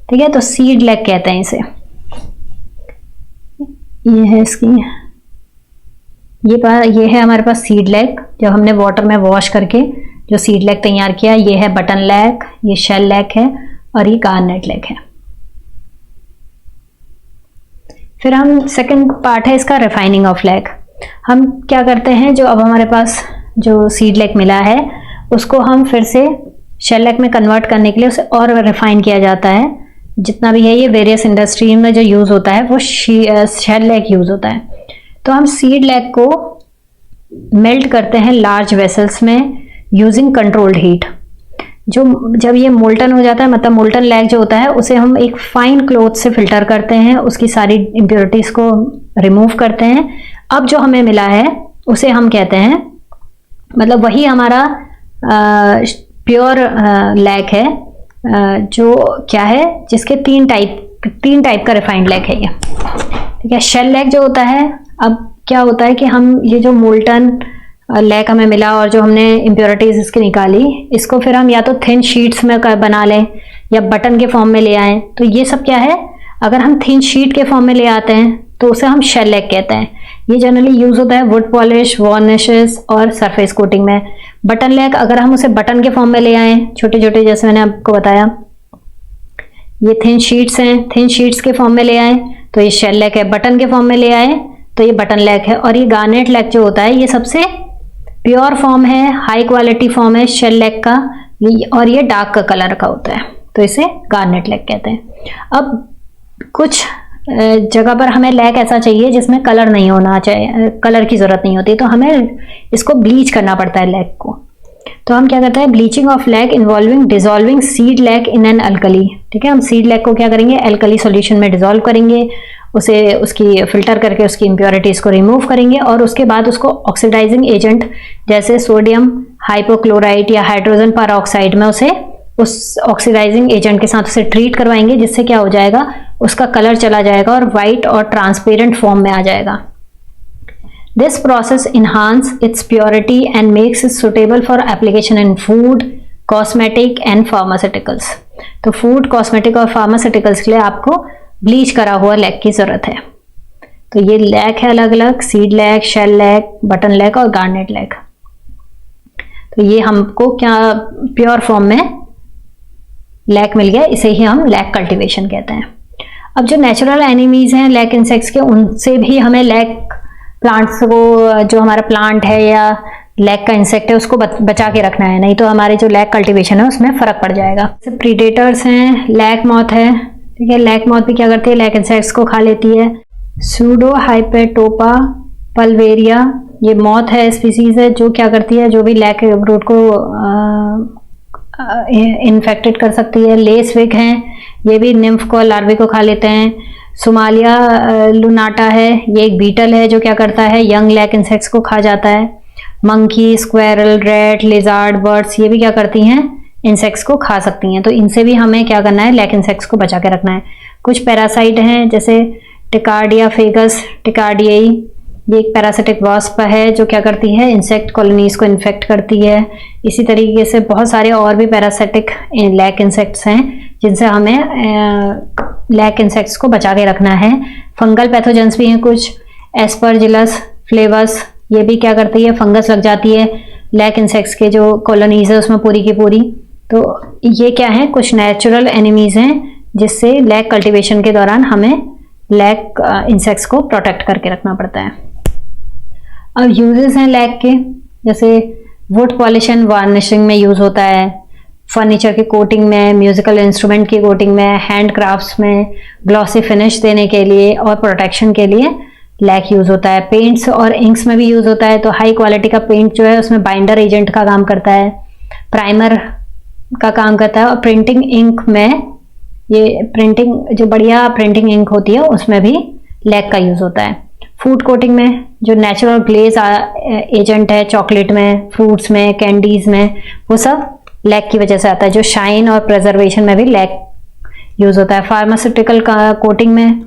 ठीक है, तो सीड लैक कहते हैं इसे। ये है इसकी, ये है हमारे पास सीड लैक, जब हमने वाटर में वॉश करके जो सीड लैक तैयार किया। ये है बटन लैक, ये शेल लैक है और ये गार्नेट लैक है। फिर हम सेकंड पार्ट है इसका, रिफाइनिंग ऑफ लैक। हम क्या करते हैं, जो अब हमारे पास जो सीड लैक मिला है उसको हम फिर से शेल लैक में कन्वर्ट करने के लिए उसे और रिफाइन किया जाता है। जितना भी है ये वेरियस इंडस्ट्री में जो यूज होता है वो शेल लैक यूज होता है। तो हम सीड लैक को मेल्ट करते हैं लार्ज वेसल्स में यूजिंग कंट्रोल्ड हीट। जब ये मोल्टन हो जाता है, मतलब मोल्टन लैक जो होता है, उसे हम एक फाइन क्लॉथ से फिल्टर करते हैं, उसकी सारी इम्प्योरिटीज को रिमूव करते हैं। अब जो हमें मिला है उसे हम कहते हैं, मतलब वही हमारा प्योर लैक है, जो क्या है, जिसके तीन टाइप का रिफाइंड लैक है ये। ठीक है, शेल लैक जो होता है, अब क्या होता है कि हम ये जो मोल्टन लैक हमें मिला और जो हमने इम्प्योरिटीज इसकी निकाली, इसको फिर हम या तो थिन शीट्स में बना लें या बटन के फॉर्म में ले आएं। तो ये सब क्या है, अगर हम थिन शीट के फॉर्म में ले आते हैं तो उसे हम शेल लैक कहते हैं। ये जनरली यूज होता है वुड पॉलिश, वार्निशेस और सरफेस कोटिंग में। बटन लैक अगर हम उसे बटन के फॉर्म में ले आए, छोटे छोटे, जैसे मैंने आपको बताया ये थिन शीट्स हैं, थिन शीट्स के फॉर्म में ले आए तो ये शेल लैक है। बटन के फॉर्म में ले आए तो ये बटन लैक है। और ये गार्नेट लैक जो होता है ये सबसे प्योर फॉर्म है, हाई क्वालिटी फॉर्म है शेल लैक का, और ये डार्क कलर का होता है, तो इसे गार्नेट लैक कहते हैं। अब कुछ जगह पर हमें लैक ऐसा चाहिए जिसमें कलर नहीं होना चाहिए, कलर की जरूरत नहीं होती, तो हमें इसको ब्लीच करना पड़ता है लैक को। तो हम क्या करते हैं, bleaching of lac involving dissolving seed lac in an alkali. ठीक है, हम सीड लैक को क्या करेंगे, अल्कली सॉल्यूशन में डिजोल्व करेंगे, उसे उसकी फिल्टर करके उसकी इम्प्योरिटीज को रिमूव करेंगे और उसके बाद उसको ऑक्सीडाइजिंग एजेंट जैसे सोडियम हाइपोक्लोराइड या हाइड्रोजन परऑक्साइड में उसे उस ऑक्सीडाइजिंग एजेंट के साथ उसे ट्रीट करवाएंगे, जिससे क्या हो जाएगा, उसका कलर चला जाएगा और वाइट और ट्रांसपेरेंट फॉर्म में आ जाएगा। This process enhance its purity and makes it suitable for application in food, cosmetic and pharmaceuticals. तो फूड, कॉस्मेटिक और फार्मास्यूटिकल्स के लिए आपको ब्लीच करा हुआ लैक की जरूरत है। तो ये लैक है अलग अलग, seed lac, shell lack, button lac और गार्नेट लैक। तो ये हमको क्या प्योर फॉर्म में लैक मिल गया, इसे ही हम लैक कल्टीवेशन कहते हैं। अब जो नेचुरल एनिमीज हैं लैक इंसेक्ट्स के, उनसे भी हमें लैक प्लांट्स को, जो हमारा प्लांट है या लैक का इंसेक्ट है उसको बचा के रखना है, नहीं तो हमारे जो लैक कल्टीवेशन है उसमें फर्क पड़ जाएगा। प्रीडेटर्स हैं, लैक मॉथ है। ठीक है, लैक मॉथ भी क्या करती है, लैक इंसेक्ट्स को खा लेती है। सूडो हाइपेटोपा पल्वेरिया, ये मॉथ है, स्पीसीज है, जो क्या करती है, जो भी लैक ब्रूड को इन्फेक्टेड कर सकती है। लेसविक हैं, ये भी निम्फ को, लार्वे को खा लेते हैं। सोमालिया लुनाटा है, ये एक बीटल है जो क्या करता है, यंग लैक इंसेक्ट्स को खा जाता है। Monkey, squirrel, rat, lizard, birds, ये भी क्या करती हैं, इंसेक्ट्स को खा सकती हैं। तो इनसे भी हमें क्या करना है, लैक इंसेक्ट्स को बचा के रखना है। कुछ पैरासाइट हैं जैसे टिकार्डिया फेगस टिकार्डियाई, ये एक पैरासिटिक वास्प है जो क्या करती है, इंसेक्ट कॉलोनीज को इन्फेक्ट करती है। इसी तरीके से बहुत सारे और भी पैरासिटिक लैक इंसेक्ट्स हैं जिनसे हमें लैक इंसेक्ट्स को बचा के रखना है। फंगल पैथोजेंस भी हैं कुछ, एस्परजिलस फ्लेवस, ये भी क्या करती है, फंगस लग जाती है लैक इंसेक्ट्स के जो कॉलोनीज है उसमें पूरी की पूरी। तो ये क्या है, कुछ नेचुरल एनिमीज हैं जिससे लैक कल्टीवेशन के दौरान हमें लैक इंसेक्ट्स को प्रोटेक्ट करके रखना पड़ता है। अब यूजेस हैं लैक के, जैसे वुड पॉलिश एंड वार्निशिंग में यूज होता है, फर्नीचर की कोटिंग में, म्यूजिकल इंस्ट्रूमेंट की कोटिंग में, हैंड क्राफ्ट्स में ग्लॉसी फिनिश देने के लिए और प्रोटेक्शन के लिए लैक यूज होता है। पेंट्स और इंक्स में भी यूज होता है। तो हाई क्वालिटी का पेंट जो है उसमें बाइंडर एजेंट का काम करता है, प्राइमर का काम करता है, और प्रिंटिंग इंक में, ये प्रिंटिंग जो बढ़िया प्रिंटिंग इंक होती है उसमें भी लैक का यूज होता है। फूड कोटिंग में जो नेचुरल ग्लेज एजेंट है, चॉकलेट में, फ्रूट्स में, कैंडीज में, वो सब लैक की वजह से आता है। जो शाइन और प्रिजर्वेशन में भी लैक यूज होता है। फार्मास्यूटिकल कोटिंग में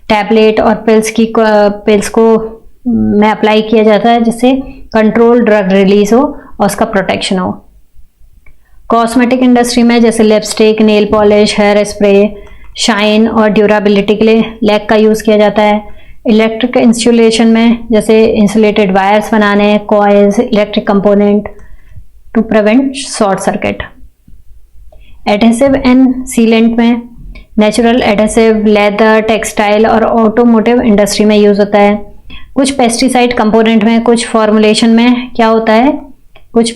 टैबलेट और पिल्स को में अप्लाई किया जाता है जिससे कंट्रोल ड्रग रिलीज हो और उसका प्रोटेक्शन हो। कॉस्मेटिक इंडस्ट्री में जैसे lipstick, nail polish, hair spray, shine और ड्यूरेबिलिटी के लिए लैक का यूज किया जाता है। इलेक्ट्रिक इंसुलेशन में जैसे इंसुलेटेड वायर्स बनाने, coils, electric component to prevent short circuit. Adhesive and sealant में नेचुरल एडहेसिव, लेदर, टेक्सटाइल और ऑटोमोटिव इंडस्ट्री में यूज होता है। कुछ पेस्टिसाइड कंपोनेंट में, कुछ फॉर्मुलेशन में क्या होता है, कुछ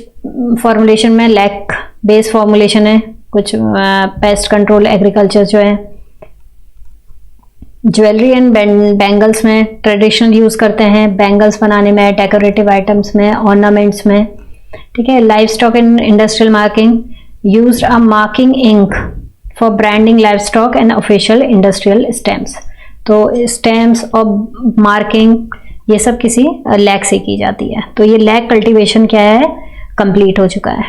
फॉर्मुलेशन में लैक बेस फॉर्मुलेशन है, कुछ पेस्ट कंट्रोल एग्रीकल्चर जो है। ज्वेलरी एंड बैंगल्स में ट्रेडिशनल यूज करते हैं, बैंगल्स बनाने में, डेकोरेटिव आइटम्स में, ऑर्नामेंट्स में, ठीक है। Livestock in industrial marking, used a marking ink for branding livestock and official industrial stamps. तो स्टैम्प्स और मार्किंग ये सब किसी लैक से की जाती है। तो ये लैक कल्टीवेशन क्या है, कंप्लीट हो चुका है।